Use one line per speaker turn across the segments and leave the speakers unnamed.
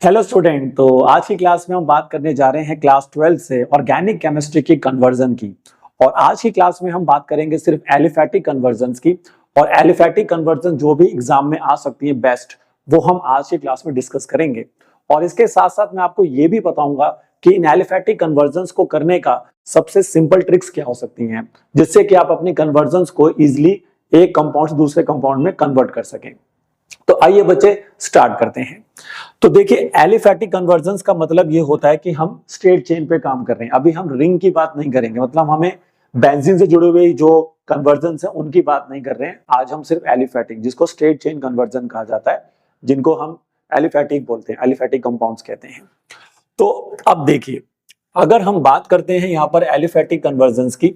Hello student. तो आज की क्लास में हम बात करने जा रहे हैं क्लास 12 से ऑर्गेनिक केमिस्ट्री की कन्वर्जन की। और आज की क्लास में हम बात करेंगे सिर्फ एलिफैटिक कन्वर्जन्स की। और एलिफैटिक कन्वर्जन जो भी एग्जाम में आ सकती है बेस्ट, वो हम आज की क्लास में डिस्कस करेंगे। और इसके साथ साथ मैं आपको ये भी बताऊंगा कि इन एलिफैटिक कन्वर्जन्स को करने का सबसे सिंपल ट्रिक्स क्या हो सकती हैं, जिससे कि आप अपनी कन्वर्जन्स को इजिली एक कंपाउंड से दूसरे कंपाउंड में कन्वर्ट कर सकें। तो आइए बच्चे स्टार्ट करते हैं। तो देखिए, एलिफैटिक कन्वर्जन्स का मतलब ये होता है कि हम स्ट्रेट चेन पे काम कर रहे हैं। अभी हम रिंग की बात नहीं करेंगे, मतलब हमें बेंजीन से जुड़े हुए जो कन्वर्जन्स है उनकी बात नहीं कर रहे हैं। आज हम सिर्फ एलिफैटिक, जिसको स्ट्रेट चेन कन्वर्जन कहा जाता है, जिनको हम एलिफैटिक बोलते हैं, एलिफैटिक कंपाउंड्स कहते हैं। तो अब देखिए, अगर हम बात करते हैं यहाँ पर एलिफैटिक कन्वर्जन्स की,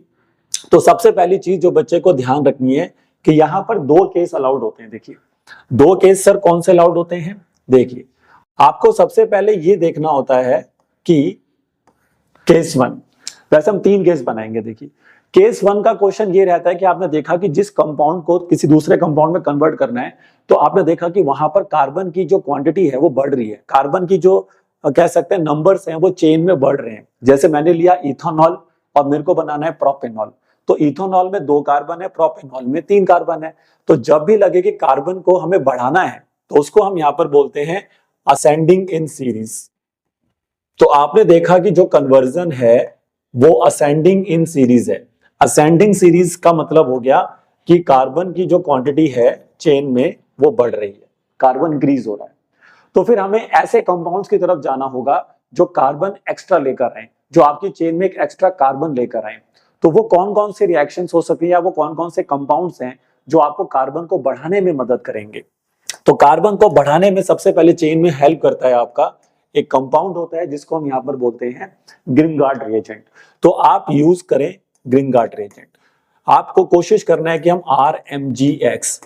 तो सबसे पहली चीज जो बच्चे को ध्यान रखनी है कि यहाँ पर दो केस अलाउड होते हैं। देखिए, दो केस सर कौन से अलाउड होते हैं। देखिए, आपको सबसे पहले ये देखना होता है कि केस वन, वैसे हम तीन केस बनाएंगे। देखिए, केस वन का क्वेश्चन ये रहता है कि आपने देखा कि जिस कंपाउंड को किसी दूसरे कंपाउंड में कन्वर्ट करना है, तो आपने देखा कि वहां पर कार्बन की जो क्वांटिटी है वो बढ़ रही है। कार्बन की जो कह सकते हैं नंबर्स हैं वो चेन में बढ़ रहे हैं। जैसे मैंने लिया इथेनॉल और मेरे को बनाना है प्रोपेनॉल। तो इथेनॉल में 2 कार्बन है, प्रोपेनॉल में 3 कार्बन है। तो जब भी लगे कि कार्बन को हमें बढ़ाना है, तो उसको हम यहां पर बोलते हैं असेंडिंग इन सीरीज। तो आपने देखा कि जो कन्वर्जन है वो असेंडिंग इन सीरीज है। असेंडिंग सीरीज का मतलब हो गया कि कार्बन की जो क्वांटिटी है चेन में वो बढ़ रही है, कार्बन इंक्रीज हो रहा है। तो फिर हमें ऐसे कंपाउंड्स की तरफ जाना होगा जो कार्बन एक्स्ट्रा लेकर आए, जो आपकी चेन में एक एक्स्ट्रा कार्बन लेकर आए। तो वो कौन कौन से रिएक्शंस हो सकती है, या वो कौन कौन से कंपाउंड्स हैं जो आपको कार्बन को बढ़ाने में मदद करेंगे। तो कार्बन को बढ़ाने में सबसे पहले चेन में हेल्प करता है आपका एक कंपाउंड होता है, जिसको हम यहाँ पर बोलते हैं ग्रिंगार्ड रिएजेंट। तो आप यूज करें ग्रिंगार्ड रिएजेंट। आपको कोशिश करना है कि हम RMGX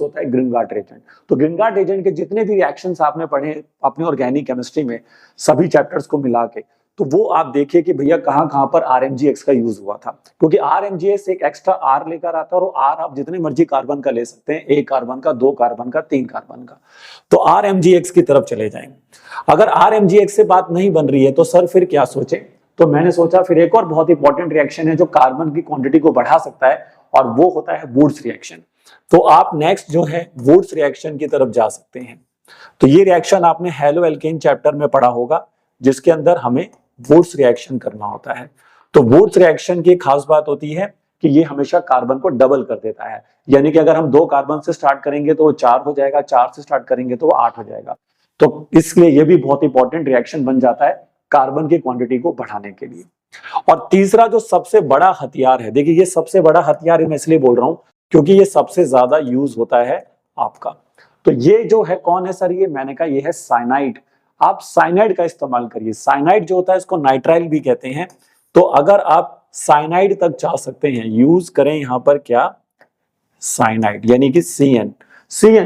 होता है ग्रिंगार्ड रिएजेंट। तो ग्रिंगार्ड रिएजेंट के जितने भी रिएक्शंस आपने पढ़े अपने ऑर्गेनिक केमिस्ट्री में, सभी चैप्टर्स को मिला के, तो वो आप देखिए कि भैया कहां कहां पर RMGX का यूज हुआ था। क्योंकि RMGX एक एक्स्ट्रा R लेकर आता है, और R आप जितने मर्जी कार्बन का ले सकते हैं, 1 कार्बन का, 2 कार्बन का, 3 कार्बन का। तो RMGX की तरफ चले जाएंगे। अगर RMGX से बात नहीं बन रही है तो सर फिर क्या सोचे। तो मैंने सोचा फिर एक और बहुत इंपॉर्टेंट रिएक्शन है जो कार्बन की क्वांटिटी को बढ़ा सकता है, और वो होता है वुड्स रिएक्शन। तो आप नेक्स्ट जो है वुड्स रिएक्शन की तरफ जा सकते हैं। तो ये रिएक्शन आपने हेलो एल्केन चैप्टर में पढ़ा होगा, जिसके अंदर हमें वुड्स रिएक्शन करना होता है। तो वुड्स रिएक्शन की खास बात होती है कि ये हमेशा कार्बन को डबल कर देता है। यानी कि अगर हम 2 कार्बन से स्टार्ट करेंगे तो वो 4 हो जाएगा, 4 से स्टार्ट करेंगे तो वो 8 हो जाएगा। तो इसलिए ये भी बहुत इंपॉर्टेंट रिएक्शन बन जाता है कार्बन की क्वांटिटी को बढ़ाने के लिए। और तीसरा जो सबसे बड़ा हथियार है, देखिए ये सबसे बड़ा हथियार मैं इसलिए बोल रहा हूं क्योंकि ये सबसे ज्यादा यूज होता है आपका। तो ये जो है कौन है सर, ये मैंने कहा ये है साइनाइड। आप साइनाइड का इस्तेमाल करिए। साइनाइड जो होता है इसको नाइट्राइल भी कहते हैं। तो अगर आप साइनाइड तक जा सकते हैं, यूज करें यहां पर क्या, साइनाइड, यानी कि CN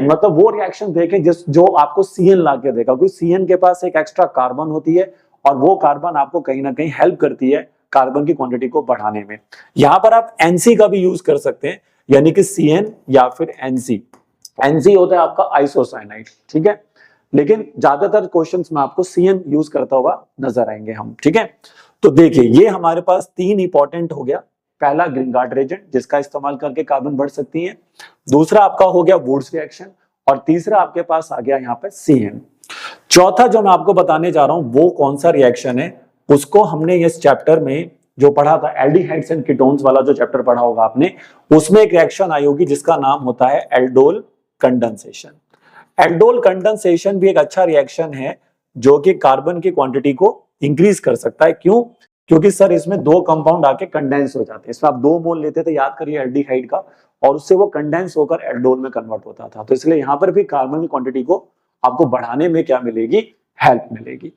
मतलब वो रिएक्शन देखें जो आपको CN ला के देगा। क्योंकि CN के पास एक एक्स्ट्रा कार्बन होती है, और वो कार्बन आपको कहीं ना कहीं हेल्प करती है कार्बन की क्वांटिटी को बढ़ाने में। यहां पर आप NC का भी यूज कर सकते हैं, यानी कि CN या फिर NC होता है आपका आइसोसाइनाइड, ठीक है। लेकिन ज्यादातर क्वेश्चंस में आपको CN यूज करता हुआ नजर आएंगे हम, ठीक है। तो देखिए, ये हमारे पास 3 इंपॉर्टेंट हो गया। पहला ग्रिंगार्ड रिएजेंट, जिसका इस्तेमाल करके कार्बन बढ़ सकती है। दूसरा आपका हो गया वुड्स रिएक्शन, और तीसरा आपके पास आ गया यहाँ पे CN। चौथा जो मैं आपको बताने जा रहा हूं वो कौन सा रिएक्शन है, उसको हमने इस चैप्टर में जो पढ़ा था, एल्डिहाइड्स एंड कीटोन्स वाला जो चैप्टर पढ़ा होगा आपने, उसमें एक रिएक्शन आई होगी जिसका नाम होता है एल्डोल कंडेंसेशन। एल्डोल कंडेंसेशन भी एक अच्छा रिएक्शन है जो कि कार्बन की क्वांटिटी को इंक्रीज कर सकता है। क्यों? क्योंकि सर इसमें 2 कंपाउंड आके कंडेंस हो जाते हैं। इसमें आप 2 मोल लेते थे, याद करिए, एल्डिहाइड का, और उससे वो कंडेंस होकर एल्डोल में कन्वर्ट होता था। तो इसलिए यहां पर भी कार्बन की क्वांटिटी को आपको बढ़ाने में क्या मिलेगी, हेल्प मिलेगी।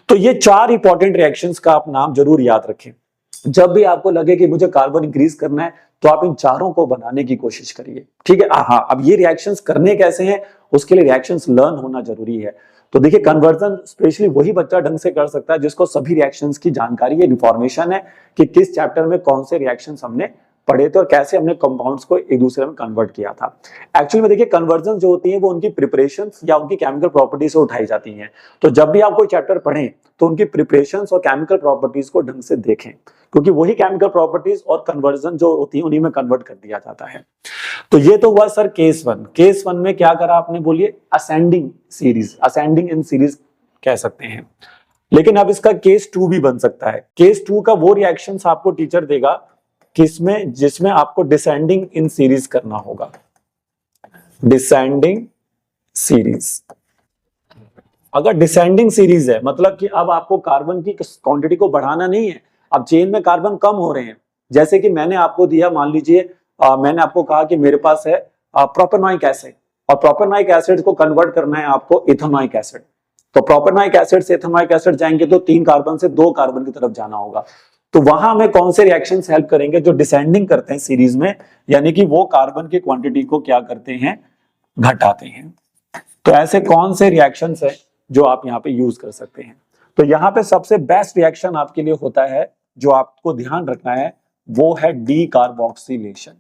तो ये 4 इंपॉर्टेंट रिएक्शंस का आप नाम जरूर याद रखें। जब भी आपको लगे कि मुझे कार्बन इंक्रीज करना है, तो आप इन चारों को बनाने की कोशिश करिए, ठीक है। हाँ, अब ये रिएक्शंस करने कैसे हैं, उसके लिए रिएक्शंस लर्न होना जरूरी है। तो देखिए, कन्वर्जन स्पेशली वही बच्चा ढंग से कर सकता है जिसको सभी रिएक्शंस की जानकारी है, इन्फॉर्मेशन है कि किस चैप्टर में कौन से रिएक्शंस हमने पढ़े थे और कैसे हमने कंपाउंड्स को एक दूसरे में कन्वर्ट किया था। एक्चुअली में देखिए कंवर्जन जो होती है वो उनकी प्रिपरेशंस या उनकी केमिकल प्रॉपर्टीज से उठाई जाती हैं। तो जब भी आप कोई चैप्टर पढ़ें तो उनकी प्रिपरेशंस और केमिकल प्रॉपर्टीज को ढंग से देखें, क्योंकि वही केमिकल प्रॉपर्टीज और कन्वर्जन जो होती है उन्हीं में कन्वर्ट कर दिया जाता है। तो ये तो हुआ sir case one. Case one में क्या करा आपने, बोलिए ascending series, ascending in series कह सकते हैं। लेकिन अब इसका केस टू भी बन सकता है। केस टू का वो रिएक्शंस आपको टीचर देगा किसमें, जिसमें आपको डिसेंडिंग इन सीरीज करना होगा, डिसेंडिंग सीरीज। अगर डिसेंडिंग सीरीज है मतलब कि अब आपको कार्बन की क्वांटिटी को बढ़ाना नहीं है, अब चेन में कार्बन कम हो रहे हैं। जैसे कि मैंने आपको दिया, मान लीजिए मैंने आपको कहा कि मेरे पास है प्रोपेनोइक एसिड, और प्रोपेनोइक एसिड को कन्वर्ट करना है आपको इथेनोइक एसिड। तो प्रोपेनोइक एसिड से इथेनोइक एसिड जाएंगे तो 3 कार्बन से 2 कार्बन की तरफ जाना होगा। तो वहां हमें कौन से रिएक्शंस हेल्प करेंगे, जो डिसेंडिंग करते हैं सीरीज में, यानी कि वो कार्बन की क्वांटिटी को क्या करते हैं, घटाते हैं। तो ऐसे कौन से रिएक्शंस है जो आप यहाँ पे यूज कर सकते हैं। तो यहाँ पे सबसे बेस्ट रिएक्शन आपके लिए होता है, जो आपको ध्यान रखना है, वो है D carboxylation.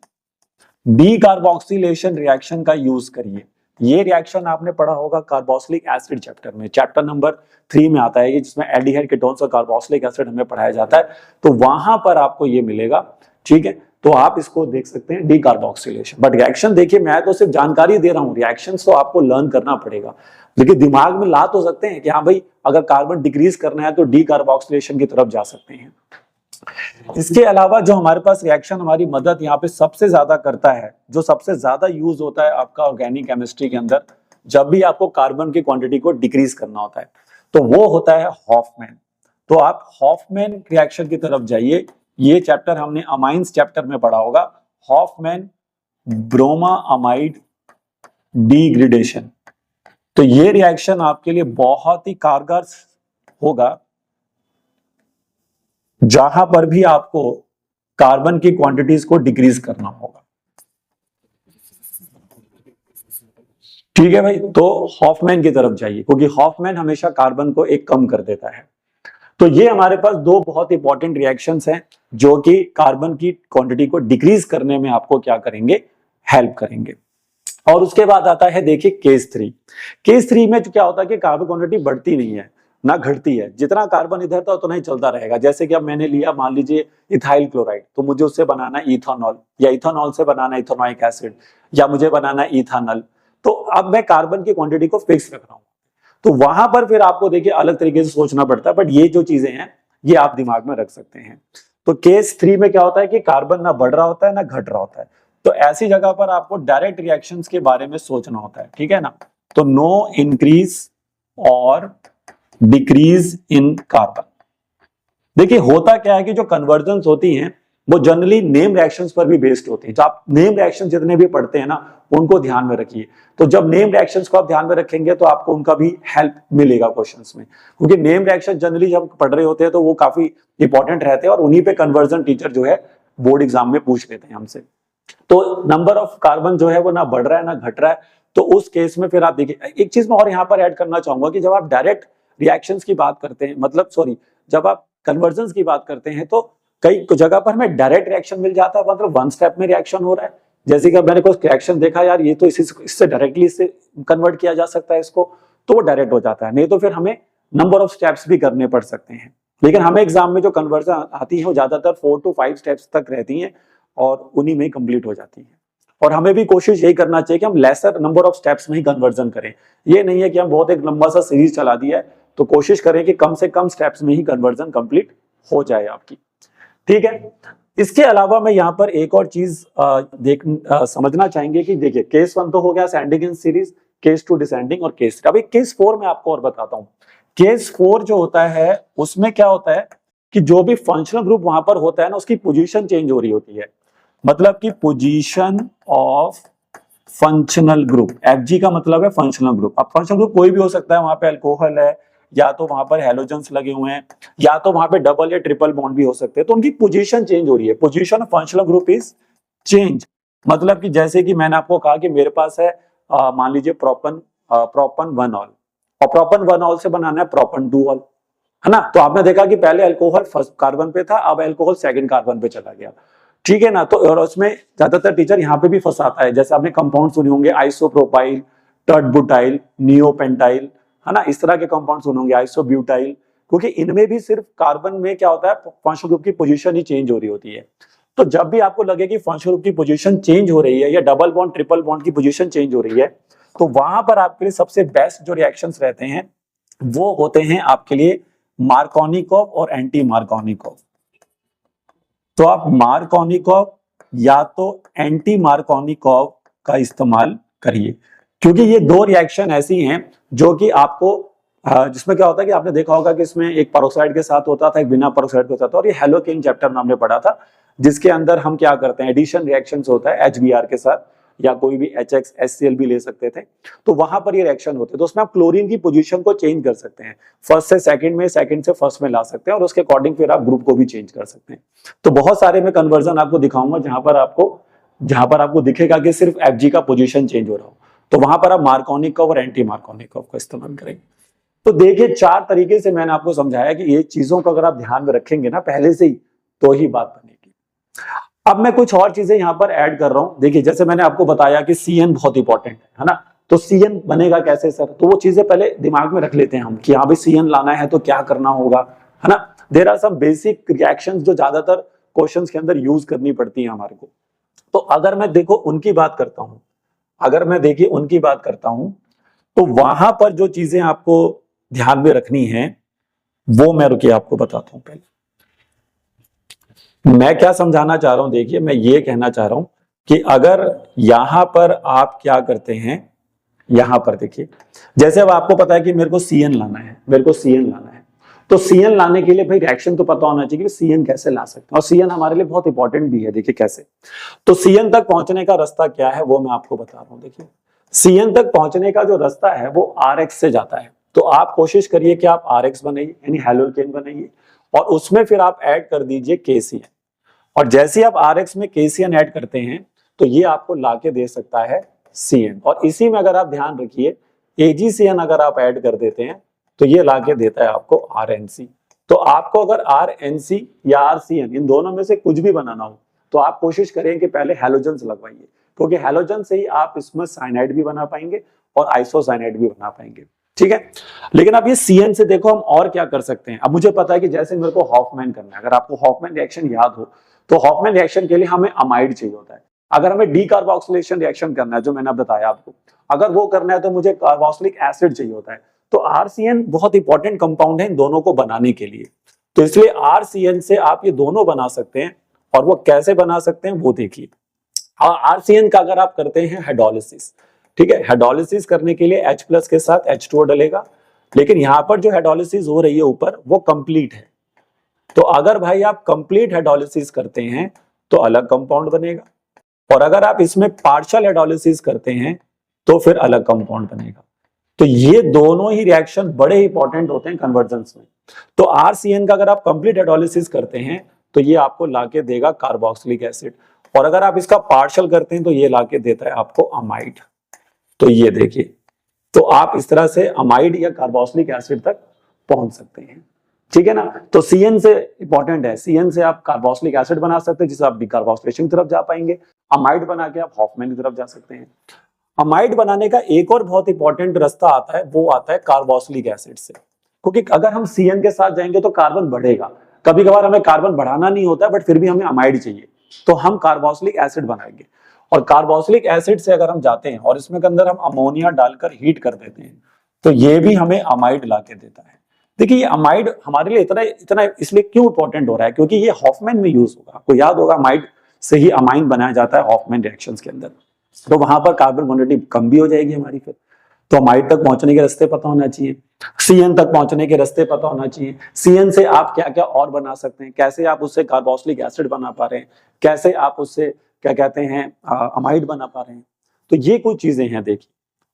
D carboxylation reaction का यूज करिए। ये रिएक्शन आपने पढ़ा होगा कार्बोक्सिलिक एसिड चैप्टर में, चैप्टर नंबर 3 में आता है ये, जिसमें एल्डिहाइड कीटोन्स और कार्बोक्सिलिक एसिड हमें पढ़ाया जाता है। तो वहां पर आपको ये मिलेगा, ठीक है। तो आप इसको देख सकते हैं डी कार्बोक्सिलेशन। बट रिएक्शन देखिए, मैं तो सिर्फ जानकारी दे रहा हूँ, रिएक्शन तो आपको लर्न करना पड़ेगा। लेकिन दिमाग में ला तो सकते हैं कि हाँ भाई अगर कार्बन डिक्रीज करना है तो डी कार्बोक्सिलेशन की तरफ जा सकते हैं। इसके अलावा जो हमारे पास रिएक्शन हमारी मदद यहाँ पे सबसे ज्यादा करता है, जो सबसे ज्यादा यूज होता है आपका ऑर्गेनिक केमिस्ट्री के अंदर, जब भी आपको कार्बन की क्वांटिटी को डिक्रीज करना होता है, तो वो होता है हॉफमैन। तो आप हॉफमैन रिएक्शन की तरफ जाइए। ये चैप्टर हमने अमाइंस चैप्टर में पढ़ा होगा, हॉफमैन ब्रोमा अमाइड डिग्रेडेशन। तो ये रिएक्शन आपके लिए बहुत ही कारगर होगा जहां पर भी आपको कार्बन की क्वांटिटीज को डिक्रीज करना होगा। ठीक है भाई, तो हॉफमैन की तरफ जाइए, क्योंकि हॉफमैन हमेशा कार्बन को एक कम कर देता है। तो ये हमारे पास 2 बहुत इंपॉर्टेंट रिएक्शंस हैं जो कि कार्बन की क्वांटिटी को डिक्रीज करने में आपको क्या करेंगे, हेल्प करेंगे। और उसके बाद आता है देखिए केस 3। केस 3 में क्या होता है कि कार्बन क्वांटिटी बढ़ती नहीं है ना घटती है, जितना कार्बन इधर था उतना ही चलता रहेगा। जैसे कि अब मैंने लिया मान लीजिए इथाइल क्लोराइड, तो मुझे उससे बनाना है इथेनॉल, या इथेनॉल से बनाना है इथेनोइक एसिड, या मुझे बनाना है इथेनॉल। तो अब मैं कार्बन की क्वांटिटी को फिक्स रख रहा हूं। तो वहां पर फिर आपको देखिए अलग तरीके से सोचना पड़ता है, बट ये जो चीजें हैं ये आप दिमाग में रख सकते हैं। तो केस 3 में क्या होता है कि कार्बन ना बढ़ रहा होता है ना घट रहा होता है। तो ऐसी जगह पर आपको डायरेक्ट रिएक्शंस के बारे में सोचना होता है, ठीक है ना। तो नो इंक्रीज और डिक्रीज इन कार्बन। देखिए होता क्या है कि जो कन्वर्जन्स होती हैं वो जनरली नेम रिएक्शंस पर भी बेस्ड होती है। तो आप नेम रिएक्शन जितने भी पढ़ते हैं ना उनको ध्यान में रखिए। तो जब नेम रिएक्शंस को आप ध्यान में रखेंगे तो आपको उनका भी हेल्प मिलेगा क्वेश्चंस में, क्योंकि नेम रिएक्शन जनरली जब पढ़ रहे होते हैं तो वो काफी इंपॉर्टेंट रहते हैं और उन्हीं पे कन्वर्जन टीचर जो है बोर्ड एग्जाम में पूछ लेते हैं हमसे। तो नंबर ऑफ कार्बन जो है वो ना बढ़ रहा है ना घट रहा है। तो उस केस में फिर आप देखिए, एक चीज मैं और यहाँ पर ऐड करना चाहूंगा कि जब आप डायरेक्ट रिएक्शंस की बात करते हैं, मतलब सॉरी, जब आप कन्वर्जन्स की बात करते हैं तो कई जगह पर हमें डायरेक्ट रिएक्शन मिल जाता है, मतलब 1 स्टेप में रिएक्शन हो रहा है। जैसे कि मैंने कोई रिएक्शन देखा, यार ये तो इससे डायरेक्टली इससे कन्वर्ट किया जा सकता है इसको, तो वो डायरेक्ट हो जाता है। नहीं तो फिर हमें नंबर ऑफ स्टेप्स भी करने पड़ सकते हैं। लेकिन हमें एग्जाम में जो कन्वर्जन आती है वो ज्यादातर 4 to 5 स्टेप्स तक रहती हैं और उन्हीं में ही कंप्लीट हो जाती है। और हमें भी कोशिश यही करना चाहिए कि हम लेसर नंबर ऑफ स्टेप्स में ही कन्वर्जन करें। ये नहीं है कि हम बहुत एक लंबा सा सीरीज चला दिया है, तो कोशिश करें कि कम से कम स्टेप्स में ही कन्वर्जन कंप्लीट हो जाए आपकी, ठीक है। इसके अलावा मैं यहाँ पर एक और चीज समझना चाहेंगे कि देखिए केस 1 तो हो गया ascending in series, case 2 descending, और केस 3। अभी केस 4 में आपको और बताता हूँ। केस 4 जो होता है उसमें क्या होता है कि जो भी फंक्शनल ग्रुप वहां पर होता है ना उसकी पोजीशन चेंज हो रही होती है। मतलब कि position of functional group, Fg का मतलब है फंक्शनल ग्रुप। अब फंक्शनल ग्रुप कोई भी हो सकता है, वहां पे अल्कोहल है, या तो वहां पर हेलोजन्स लगे हुए हैं, या तो वहां पे डबल या ट्रिपल बॉन्ड भी हो सकते हैं। तो उनकी पोजीशन चेंज हो रही है, position of functional group is change. मतलब कि जैसे कि मैंने आपको कहा कि मेरे पास है मान लीजिए प्रोपन 1 ऑल, और प्रोपन 1 ऑल से बनाना है प्रोपन 2 ऑल, है ना। तो आपने देखा कि पहले अल्कोहल फर्स्ट कार्बन पे था, अब अल्कोहल सेकंड कार्बन पे चला गया। ठीक है ना। तो और उसमें ज्यादातर टीचर यहाँ पे भी फंसाता है, जैसे आपने कंपाउंड सुने होंगे आइसोप्रोपाइल, टर्टबुटाइल, नियोपेंटाइल, है ना, इस तरह के कंपाउंड सुने होंगे, आइसोब्यूटाइल, क्योंकि इनमें भी सिर्फ कार्बन में क्या होता है, फंक्शनल ग्रुप की पोजीशन ही चेंज हो रही होती है। तो जब भी आपको लगे कि फंक्शनल ग्रुप की पोजीशन चेंज हो रही है या डबल बॉन्ड ट्रिपल बॉन्ड की पोजीशन चेंज हो रही है, तो वहां पर आपके लिए सबसे बेस्ट जो रिएक्शंस रहते हैं वो होते हैं आपके लिए मार्कोनिकॉव और एंटी मार्कोनिकॉव। तो आप मार्कोनिकॉव या तो एंटी मार्कोनिकॉव का इस्तेमाल करिए, क्योंकि ये दो रिएक्शन ऐसी हैं जो कि आपको जिसमें क्या होता है कि आपने देखा होगा कि इसमें एक पेरोक्साइड के साथ होता था, एक बिना पेरोक्साइड के साथ, और ये हेलोकेन चैप्टर में हमने पढ़ा था, जिसके अंदर हम क्या करते हैं, एडिशन रिएक्शंस होता है HBr के साथ, या कोई भी HX HCl भी ले सकते थे, तो वहां पर ये रिएक्शन होते हैं। तो उसमें आप क्लोरीन की पोजीशन को चेंज कर सकते हैं, फर्स्ट से सेकंड में, सेकंड से फर्स्ट में ला सकते हैं, और उसके अकॉर्डिंग फिर आप ग्रुप को भी चेंज कर सकते हैं। तो बहुत सारे मैं कन्वर्जन आपको दिखाऊंगा जहां पर आपको दिखेगा कि सिर्फ Fg का पोजीशन चेंज हो रहा हो, तो वहां पर आप मार्कोनिकॉव और एंटी मार्कोनिकॉव का इस्तेमाल करेंगे। तो देखिए 4 तरीके से मैंने आपको समझाया कि ये चीजों को अगर आप ध्यान में रखेंगे ना पहले से ही, तो ही बात बनेगी। अब मैं कुछ और चीजें यहां पर ऐड कर रहा हूं। देखिए जैसे मैंने आपको बताया कि CN बहुत इंपॉर्टेंट है ना, तो CN बनेगा कैसे सर, तो वो चीजें पहले दिमाग में रख लेते हैं हम कि हाँ भाई CN लाना है तो क्या करना होगा, है ना। There are some basic reactions जो ज्यादातर क्वेश्चंस के अंदर यूज करनी पड़ती है हमारे को। तो अगर मैं देखो उनकी बात करता हूं, तो वहां पर जो चीजें आपको ध्यान में रखनी है वो मैं रुकिए आपको बताता हूं। पहले मैं क्या समझाना चाह रहा हूं, देखिए मैं ये कहना चाह रहा हूं कि अगर यहां पर आप क्या करते हैं, यहां पर देखिए जैसे अब आपको पता है कि मेरे को CN लाना है, तो CN लाने के लिए भाई रिएक्शन तो पता होना चाहिए कि CN कैसे ला सकते हैं, और CN हमारे लिए बहुत इंपॉर्टेंट भी है। देखिए कैसे, तो CN तक पहुंचने का रास्ता क्या है वो मैं आपको बता रहा हूं। देखिए CN तक पहुंचने का जो रास्ता है वो RX से जाता है, तो आप कोशिश करिए कि आप RX बनाइए, यानी हेलोकेन बनाइए, और उसमें फिर आप ऐड कर दीजिए KCN, और जैसे ही आप RX में KCN ऐड करते हैं तो ये आपको लाके दे सकता है CN, और इसी में अगर आप ध्यान रखिए AgCN अगर आप ऐड कर देते हैं तो ये लाके देता है आपको RNC। तो आपको अगर RNC या RCN इन दोनों में से कुछ भी बनाना हो तो आप कोशिश करें कि पहले हैलोजन्स लगवाइए, क्योंकि हैलोजन से ही आप इसमें साइनाइड भी बना पाएंगे और आइसोसाइनाइड भी बना पाएंगे, ठीक है। लेकिन अब ये CN से देखो हम और क्या कर सकते हैं। अब मुझे पता है कि जैसे मेरे को हॉफमैन करना है, अगर आपको हॉफमैन रिएक्शन याद हो तो हॉफमैन रिएक्शन के लिए हमें अमाइड चाहिए होता है। अगर हमें डीकार्बोक्सिलेशन रिएक्शन करना है, जो मैंने बताया आपको, अगर वो करना है तो मुझे कार्बोक्सिलिक एसिड चाहिए होता है। तो RCN बहुत इंपॉर्टेंट कंपाउंड है इन दोनों को बनाने के लिए, तो इसलिए RCN से आप ये दोनों बना सकते हैं। और वो कैसे बना सकते हैं वो देखिए। RCN का अगर आप करते हैं हाइड्रोलिसिस, ठीक है, हाइड्रोलिसिस करने के लिए H+ के साथ H2O डलेगा, लेकिन यहां पर जो हाइड्रोलिसिस हो रही है ऊपर वो कंप्लीट है। तो अगर भाई आप कंप्लीट हाइड्रोलिसिस करते हैं तो अलग कंपाउंड बनेगा, और अगर आप इसमें पार्शियल हाइड्रोलिसिस करते हैं तो फिर अलग कंपाउंड बनेगा। तो ये दोनों ही रिएक्शन बड़े इंपॉर्टेंट होते हैं कन्वर्जेंस में। तो RCN का अगर आप कंप्लीट हाइड्रोलिसिस करते हैं तो ये आपको लाके देगा कार्बोक्सिलिक एसिड, और अगर आप इसका पार्शियल करते हैं तो ये लाके देता है आपको अमाइड। तो ये देखिए, तो आप इस तरह से अमाइड या कार्बोक्सिलिक एसिड तक पहुंच सकते हैं, ठीक है ना। तो CN से इंपॉर्टेंट है, CN से आप कार्बोक्सिलिक एसिड बना सकते हैं जिससे आप डिकार्बोक्सिलेशन की तरफ जा पाएंगे, अमाइड बना के आप हॉफमैन की तरफ जा सकते हैं। अमाइड बनाने का एक और बहुत इंपॉर्टेंट रास्ता आता है, वो आता है कार्बोक्सिलिक एसिड से, क्योंकि अगर हम CN के साथ जाएंगे तो कार्बन बढ़ेगा। कभी कभार हमें कार्बन बढ़ाना नहीं होता है, बट फिर भी हमें अमाइड चाहिए, तो हम कार्बोक्सिलिक एसिड बनाएंगे। और कार्बोक्सिलिक एसिड से अगर हम जाते हैं और इसमें के अंदर हम अमोनिया डालकर हीट कर देते हैं तो ये भी हमें अमाइड लाके देता है। देखिए ये अमाइड हमारे लिए इतना इसलिए क्यों इंपॉर्टेंट हो रहा है, क्योंकि ये हॉफमैन में यूज होगा। आपको याद होगा अमाइड से ही अमाइन बनाया जाता है हॉफमैन रिएक्शंस के अंदर, तो वहां पर कार्बन क्वांटिटी कम भी हो जाएगी हमारी। फिर तो अमाइड तक पहुंचने के रास्ते पता होना चाहिए, CN तक पहुंचने के रास्ते पता होना चाहिए। CN से आप क्या क्या और बना सकते हैं, कैसे आप उससे कार्बोक्सिलिक एसिड बना पा रहे हैं, कैसे आप उससे क्या कहते हैं अमाइड बना पा रहे हैं। तो ये कुछ चीजें हैं देखिए।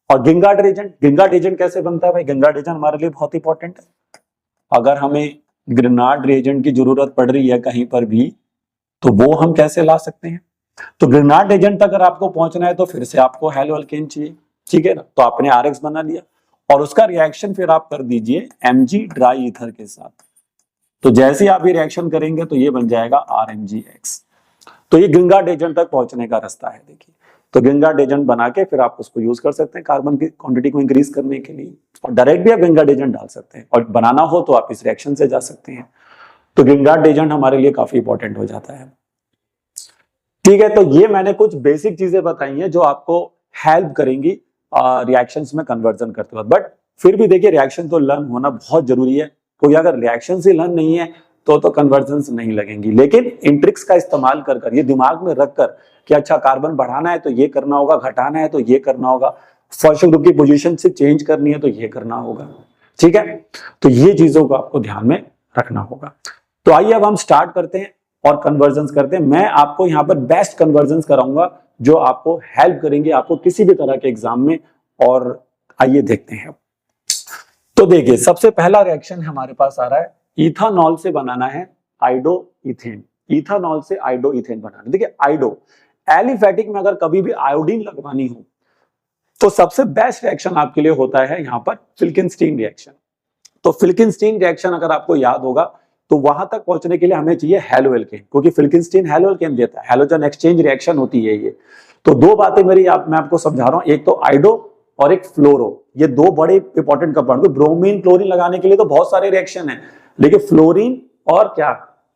और गिंगार्ड रिएजेंट कैसे बनता है भाई, गिंगार्ड रिएजेंट हमारे लिए बहुत इंपॉर्टेंट है। अगर हमें ग्रिनार्ड रिएजेंट की जरूरत पड़ रही है कहीं पर भी तो वो हम कैसे ला सकते हैं। तो ग्रिनार्ड रिएजेंट तक अगर आपको पहुंचना है तो फिर से आपको हेलोअल्केन चाहिए, ठीक है ना। तो आपने RX बना लिया और उसका रिएक्शन फिर आप कर दीजिए Mg ड्राई ईथर के साथ। तो जैसे आप ये रिएक्शन करेंगे तो ये बन जाएगा RMgX। तो ये ग्रीनगार्ड एजेंट तक पहुंचने का रास्ता है। देखिए, तो ग्रीनगार्ड एजेंट बना के फिर आप उसको यूज कर सकते हैं कार्बन की क्वांटिटी को इंक्रीज करने के लिए, और डायरेक्ट भी आप ग्रीनगार्ड एजेंट डाल सकते हैं, और बनाना हो तो आप इस रिएक्शन से जा सकते हैं। तो ग्रीनगार्ड एजेंट हमारे लिए काफी इंपॉर्टेंट हो जाता है। ठीक है, तो ये मैंने कुछ बेसिक चीजें बताई हैं जो आपको हेल्प करेंगी रिएक्शंस में कन्वर्जन करते वक्त। बट फिर भी देखिए, रिएक्शन तो लर्न होना बहुत जरूरी है, क्योंकि अगर रिएक्शन से लर्न नहीं है तो कन्वर्जन नहीं लगेंगी। लेकिन इन ट्रिक्स का इस्तेमाल कर कर, ये दिमाग में रख कर कि अच्छा कार्बन बढ़ाना है तो ये करना होगा, घटाना है तो ये करना होगा, फर्स्ट ग्रुप की पोजीशन से चेंज करनी है तो ये करना होगा। ठीक है, तो ये चीजों को आपको ध्यान में रखना होगा। तो आइए अब हम स्टार्ट करते हैं और कन्वर्जन करते हैं। मैं आपको यहाँ पर बेस्ट कन्वर्जन कराऊंगा जो आपको हेल्प करेंगे आपको किसी भी तरह के एग्जाम में। और आइए देखते हैं। तो देखिए, सबसे पहला रिएक्शन हमारे पास आ रहा है, इथानॉल से बनाना है आइडो इथेन। इथानॉल से आइडो इथेन बनाना। देखिए, आइडो एलिफेटिक में अगर कभी भी आयोडीन लगवानी हो तो सबसे बेस्ट रिएक्शन आपके लिए होता है यहाँ पर फिल्किंस्टीन रिएक्शन। तो फिल्किंस्टीन रिएक्शन अगर आपको याद होगा तो वहां तक पहुंचने के लिए हमें चाहिए हैलो एल्केन, क्योंकि फिल्किंस्टीन हैलो एल्केन देता है, हैलोजन एक्सचेंज रिएक्शन होती है ये। तो दो बातें मैं आपको समझा रहा हूं, एक तो आइडो और एक फ्लोरो, ये दो बड़े इंपॉर्टेंट कंपाउंड। ब्रोमीन क्लोरीन लगाने के लिए तो बहुत सारे रिएक्शन है, लेकिन फ्लोरीन और क्या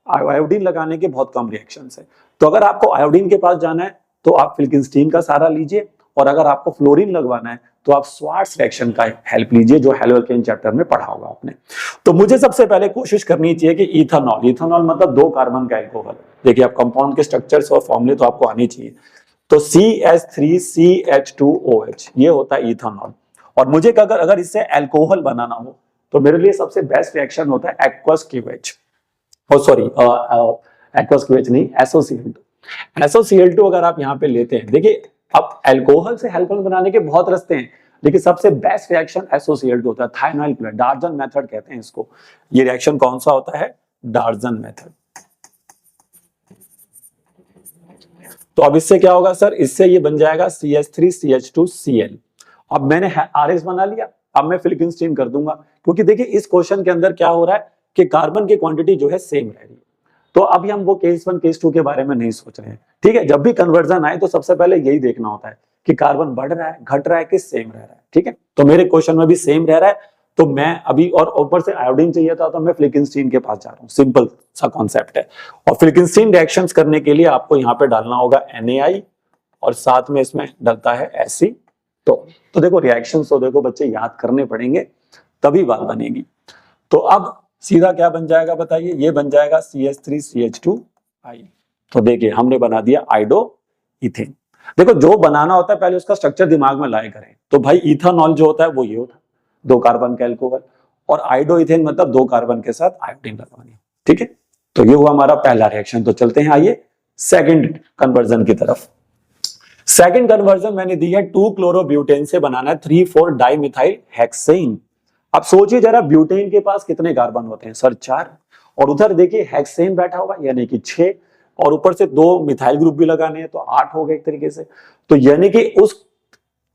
आयोडीन लगाने के बहुत कम रिएक्शन है। तो अगर आपको आयोडीन के पास जाना है तो आप फिल्किंस्टीन का सहारा लीजिए, और अगर आपको फ्लोरीन लगवाना है तो आप स्वार्ट्ज रिएक्शन का हेल्प लीजिए, जो हैलो एल्केन चैप्टर में पढ़ा होगा आपने। तो मुझे सबसे पहले कोशिश करनी चाहिए कि इथानॉल, इथानॉल मतलब दो कार्बन का एल्कोहल। देखिए, आप कंपाउंड के स्ट्रक्चर्स और फॉर्मूले तो आपको आने चाहिए। तो CH3CH2OH ये होता है इथानॉल। और मुझे अगर इससे अल्कोहल बनाना हो तो मेरे लिए सबसे बेस्ट रिएक्शन होता है aqueous QH, sorry aqueous QH नहीं, SOCl2। SOCl2 अगर आप यहाँ पे लेते हैं, देखिए अब अल्कोहल से अल्कोहल बनाने के बहुत रास्ते हैं, लेकिन सबसे बेस्ट रिएक्शन SOCl2 होता है, थायनाइल क्लोराइड, डार्जन मेथड कहते हैं इसको। ये रिएक्शन कौन सा होता है? डार्जन मेथड। तो अब इससे क्या होगा सर? इससे ये बन जाएगा CH3CH2Cl। अब मैंने RS बना लिया, अब मैं फिल्किंस्टीन कर दूंगा, क्योंकि देखिए इस क्वेश्चन के अंदर क्या हो रहा है कि कार्बन की क्वांटिटी जो है सेम रह रही है। तो अभी हम वो केस 1 केस 2 के बारे में नहीं सोच रहे हैं। ठीक है, जब भी कन्वर्जन आए तो सबसे पहले यही देखना होता है कि कार्बन बढ़ रहा है, घट रहा है कि सेम रह रहा है। ठीक है, तो मेरे क्वेश्चन में भी सेम रह रहा है, तो मैं अभी, और ऊपर से आयोडीन चाहिए था तो मैं फिल्किंस्टीन के पास जा रहा हूँ। सिंपल सा कॉन्सेप्ट है। और फिल्किंस्टीन रिएक्शंस करने के लिए आपको यहाँ पे डालना होगा NaI, और साथ में इसमें डलता है एसीटोन। तो देखो रिएक्शंस तो देखो बच्चे याद करने पड़ेंगे, तभी बात बनेगी। तो अब सीधा क्या बन जाएगा बताइए? ये बन जाएगा CH3CH2I। तो देखिए हमने बना दिया आइडो इथेन। देखो जो बनाना होता है पहले उसका स्ट्रक्चर दिमाग में लाए करें। तो भाई इथानॉल जो होता है वो ये होता है, दो कार्बन का एल्कोहल, और आइडो इथेन मतलब दो कार्बन के साथ आयोडीन लगवानी। ठीक है, तो ये हुआ हमारा पहला रिएक्शन। तो चलते हैं आइए सेकंड कन्वर्जन की तरफ। सेकंड कन्वर्जन मैंने दी है 2-क्लोरोब्यूटेन से बनाना है 3,4-डाइमिथाइल हेक्सेन। अब सोचिए जरा, ब्यूटेन के पास कितने कार्बन होते हैं सर? 4, और उधर देखिए हेक्सेन बैठा हुआ यानी कि 6, और ऊपर से 2 मिथाइल ग्रुप भी लगाने हैं तो 8 हो गए एक तरीके से। तो यानी कि उस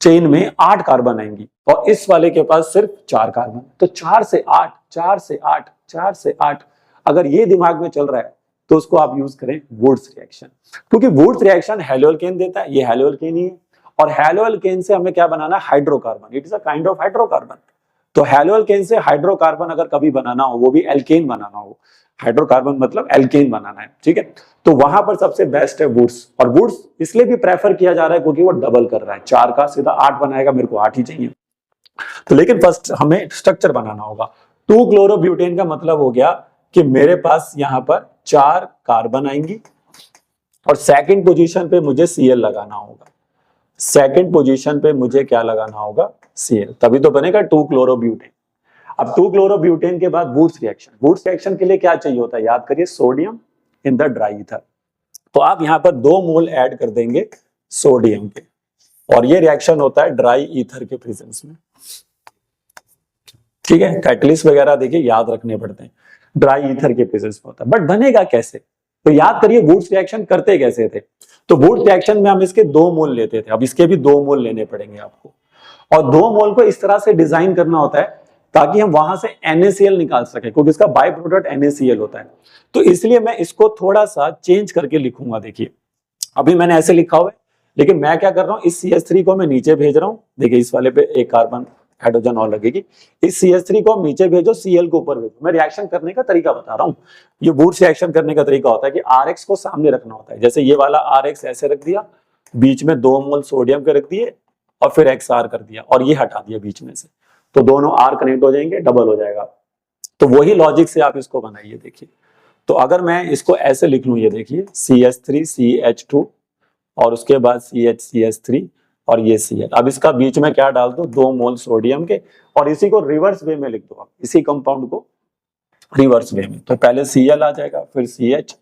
चेन में 8 कार्बन आएंगी, और इस वाले के पास सिर्फ 4 कार्बन। तो 4 से 8, 4 से 8, 4 से 8, अगर ये दिमाग में चल रहा है तो उसको आप यूज करें वुड्स रिएक्शन, क्योंकि वुड्स रिएक्शन हैलो एल्केन देता है, ये हैलो एल्केन ही है। और हैलो एल्केन से हमें क्या बनाना है? Hydrocarbon. It is a kind of hydrocarbon. तो हैलो एल्केन से हाइड्रोकार्बन अगर कभी बनाना हो, वो भी एल्केन बनाना हो, हाइड्रोकार्बन मतलब एल्केन बनाना है। ठीक है, तो वहां पर सबसे बेस्ट है वुड्स। और वुड्स इसलिए भी प्रेफर किया जा रहा है क्योंकि वो डबल कर रहा है, 4 का सीधा 8 बनाएगा, मेरे को 8 ही चाहिए। तो लेकिन फर्स्ट हमें स्ट्रक्चर बनाना होगा। 2-क्लोरोब्यूटेन का मतलब हो गया कि मेरे पास यहां पर 4 कार्बन आएंगी, और सेकंड पोजीशन पे मुझे Cl लगाना होगा। सेकंड पोजीशन पे मुझे क्या लगाना होगा? Cl, तभी तो बनेगा 2-क्लोरोब्यूटेन। अब 2-क्लोरोब्यूटेन के बाद वुड्स रिएक्शन। वुड्स रिएक्शन के लिए क्या चाहिए होता है? याद करिए, sodium in the dry ether. तो आप यहां पर 2 मोल ऐड कर देंगे सोडियम के, और ये रिएक्शन होता है ड्राई ईथर के प्रेजेंस में। ठीक है, कैटलिस्ट वगैरह देखिए याद रखने पड़ते हैं, ड्राई ईथर के प्रेजेंस में होता है। बट बनेगा कैसे? तो याद करिए वुड्स रिएक्शन करते कैसे थे। तो वुड्स रिएक्शन में हम इसके 2 मोल लेते थे, अब इसके भी 2 मोल लेने पड़ेंगे आपको। और 2 मोल को इस तरह से डिजाइन करना होता है ताकि हम वहां से NaCl निकाल सके, क्योंकि इसका बाय प्रोडक्ट NaCl होता है। तो इसलिए मैं इसको थोड़ा सा चेंज करके लिखूंगा। देखिए अभी मैंने ऐसे लिखा हुआ है, लेकिन मैं क्या कर रहा हूँ, इस CH3 को मैं नीचे भेज रहा हूँ। देखिए इस वाले पे एक कार्बन हाइड्रोजन और लगेगी, इस CH3 को नीचे भेजो, Cl को ऊपर भेजो। मैं रिएक्शन करने का तरीका बता रहा हूँ। ये बूर्स रिएक्शन करने का तरीका होता है कि Rx को सामने रखना होता है। जैसे ये वाला Rx ऐसे रख दिया, बीच में 2 मोल सोडियम के रख दिए और फिर XR कर दिया और ये हटा दिया बीच में से, तो दोनों R कनेक्ट हो जाएंगे, डबल हो जाएगा। तो वही लॉजिक से आप इसको बनाइए। देखिए तो अगर मैं इसको ऐसे लिख लूं, ये देखिए CH3 CH2 और उसके बाद CH3 और ये Cl। अब इसका बीच में क्या डाल दो, 2 मोल सोडियम के, और इसी को रिवर्स वे में लिख दो आप, इसी कंपाउंड को रिवर्स वे में। तो पहले Cl आ जाएगा, फिर CH,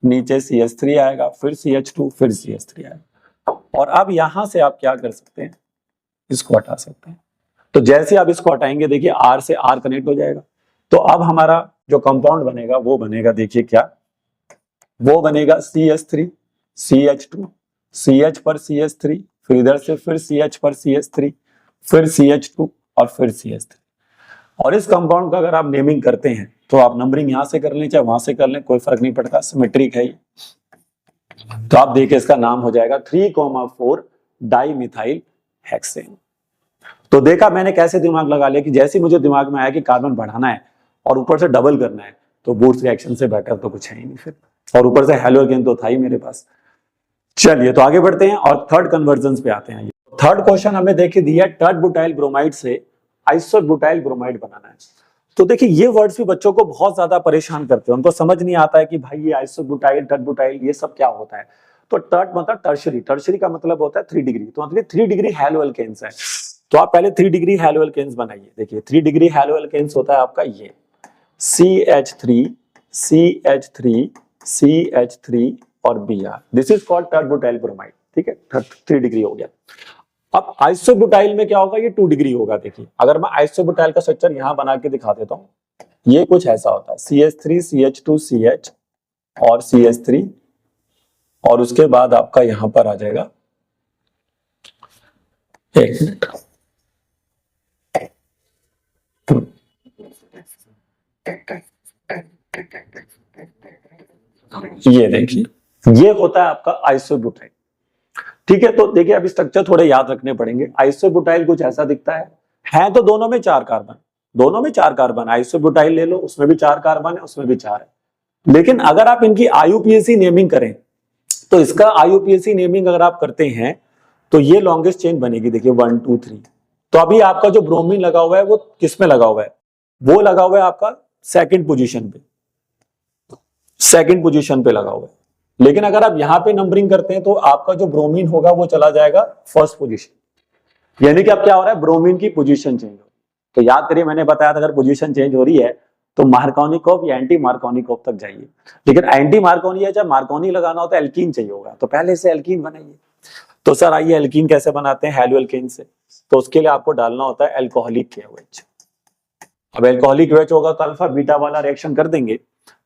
नीचे CH3 आएगा, फिर CH2, फिर CH3 आएगा। और अब यहां से आप क्या कर सकते हैं, इसको हटा सकते हैं। तो जैसे आप इसको हटाएंगे, देखिए R से R कनेक्ट हो जाएगा। तो अब हमारा जो कंपाउंड बनेगा वो बनेगा, देखिए क्या वो बनेगा, CH3 CH2 CH पर CH3, फिर इधर से फिर CH पर CH3, फिर CH2 और फिर CH3। और इस कंपाउंड का अगर आप नेमिंग करते हैं तो आप नंबरिंग यहां से कर लें चाहे वहां से कर लें, कोई फर्क नहीं पड़ता, सिमेट्रिक है ये। तो आप देखिए इसका नाम हो जाएगा 3,4 डाइमिथाइल हेक्सेन। तो देखा मैंने कैसे दिमाग लगा लिया कि जैसे मुझे दिमाग में आया कि कार्बन बढ़ाना है और ऊपर से डबल करना है, तो बूर्स रिएक्शन से बेटर तो कुछ है ही नहीं फिर, और ऊपर से हैलोजन तो था ही मेरे पास। चलिए तो आगे बढ़ते हैं और थर्ड कन्वर्जन पे आते हैं। थर्ड क्वेश्चन हमें देखिए दिया, टर्ट-ब्यूटाइल ब्रोमाइड से आइसोब्यूटाइल ब्रोमाइड बनाना है। तो देखिए ये वर्ड्स भी बच्चों को बहुत ज्यादा परेशान करते हैं, उनको समझ नहीं आता है कि भाई ये आइसोब्यूटाइल टर्ट-ब्यूटाइल ये सब क्या होता है। तो टर्ट मतलब टर्शरी, टर्शरी का मतलब होता है 3 डिग्री, तो मतलब 3 डिग्री हैलोअल्केन्स है। तो आप पहले 3 डिग्री हैलोअल्केन्स बनाइए। देखिए 3 डिग्री हैलोअल्केन्स होता है आपका ये CH3 CH3 CH3 और Br, this is called tert-butyl bromide. ठीक है, 3 डिग्री हो गया। अब आइसोब्यूटाइल में क्या होगा, ये 2 डिग्री होगा। देखिए अगर मैं आइसोब्यूटाइल का स्ट्रक्चर यहां बना के दिखा देता हूं, ये कुछ ऐसा होता है CH3 CH2 CH और CH3, और उसके बाद आपका यहां पर आ जाएगा, एक मिनट, ये देखिए ये होता है आपका आइसोब्यूटाइल। ठीक है, तो देखिए अब स्ट्रक्चर थोड़े याद रखने पड़ेंगे। आइसोब्यूटाइल कुछ ऐसा दिखता है तो दोनों में 4 कार्बन, दोनों में 4 कार्बन। आइसोब्यूटाइल ले लो, उसमें भी 4 कार्बन है, उसमें भी 4 है। लेकिन अगर आप इनकी IUPAC नेमिंग करें, तो इसका IUPAC नेमिंग अगर आप करते हैं तो ये लॉन्गेस्ट चेन बनेगी। देखिए 1 2 3। तो अभी आपका जो ब्रोमीन लगा हुआ है वो किस में लगा हुआ है, वो लगा हुआ है आपका सेकंड पोजीशन पे, सेकंड पोजीशन पे लगा हुआ है। लेकिन अगर आप यहां पे नंबरिंग करते हैं तो आपका जो ब्रोमीन होगा वो चला जाएगा फर्स्ट पोजीशन। यानी कि अब क्या हो रहा है, ब्रोमीन की पोजीशन चेंज हो। तो याद करिए मैंने बताया था अगर पोजीशन चेंज हो रही है तो मार्कोनिकोव या एंटी मार्कोनिकोव तक जाइए। लेकिन एंटी मार्कोनी है, चाहे मार्कोनी लगाना हो तो एल्कीन चाहिए होगा, तो पहले से एल्कीन बनाइए। तो सर आइए एल्कीन कैसे बनाते हैं हैलोअल्केन से। तो उसके लिए आपको डालना होता है अल्कोहलिक KOH। अब अल्कोहलिक OH होगा तो अल्फा बीटा वाला रिएक्शन कर देंगे,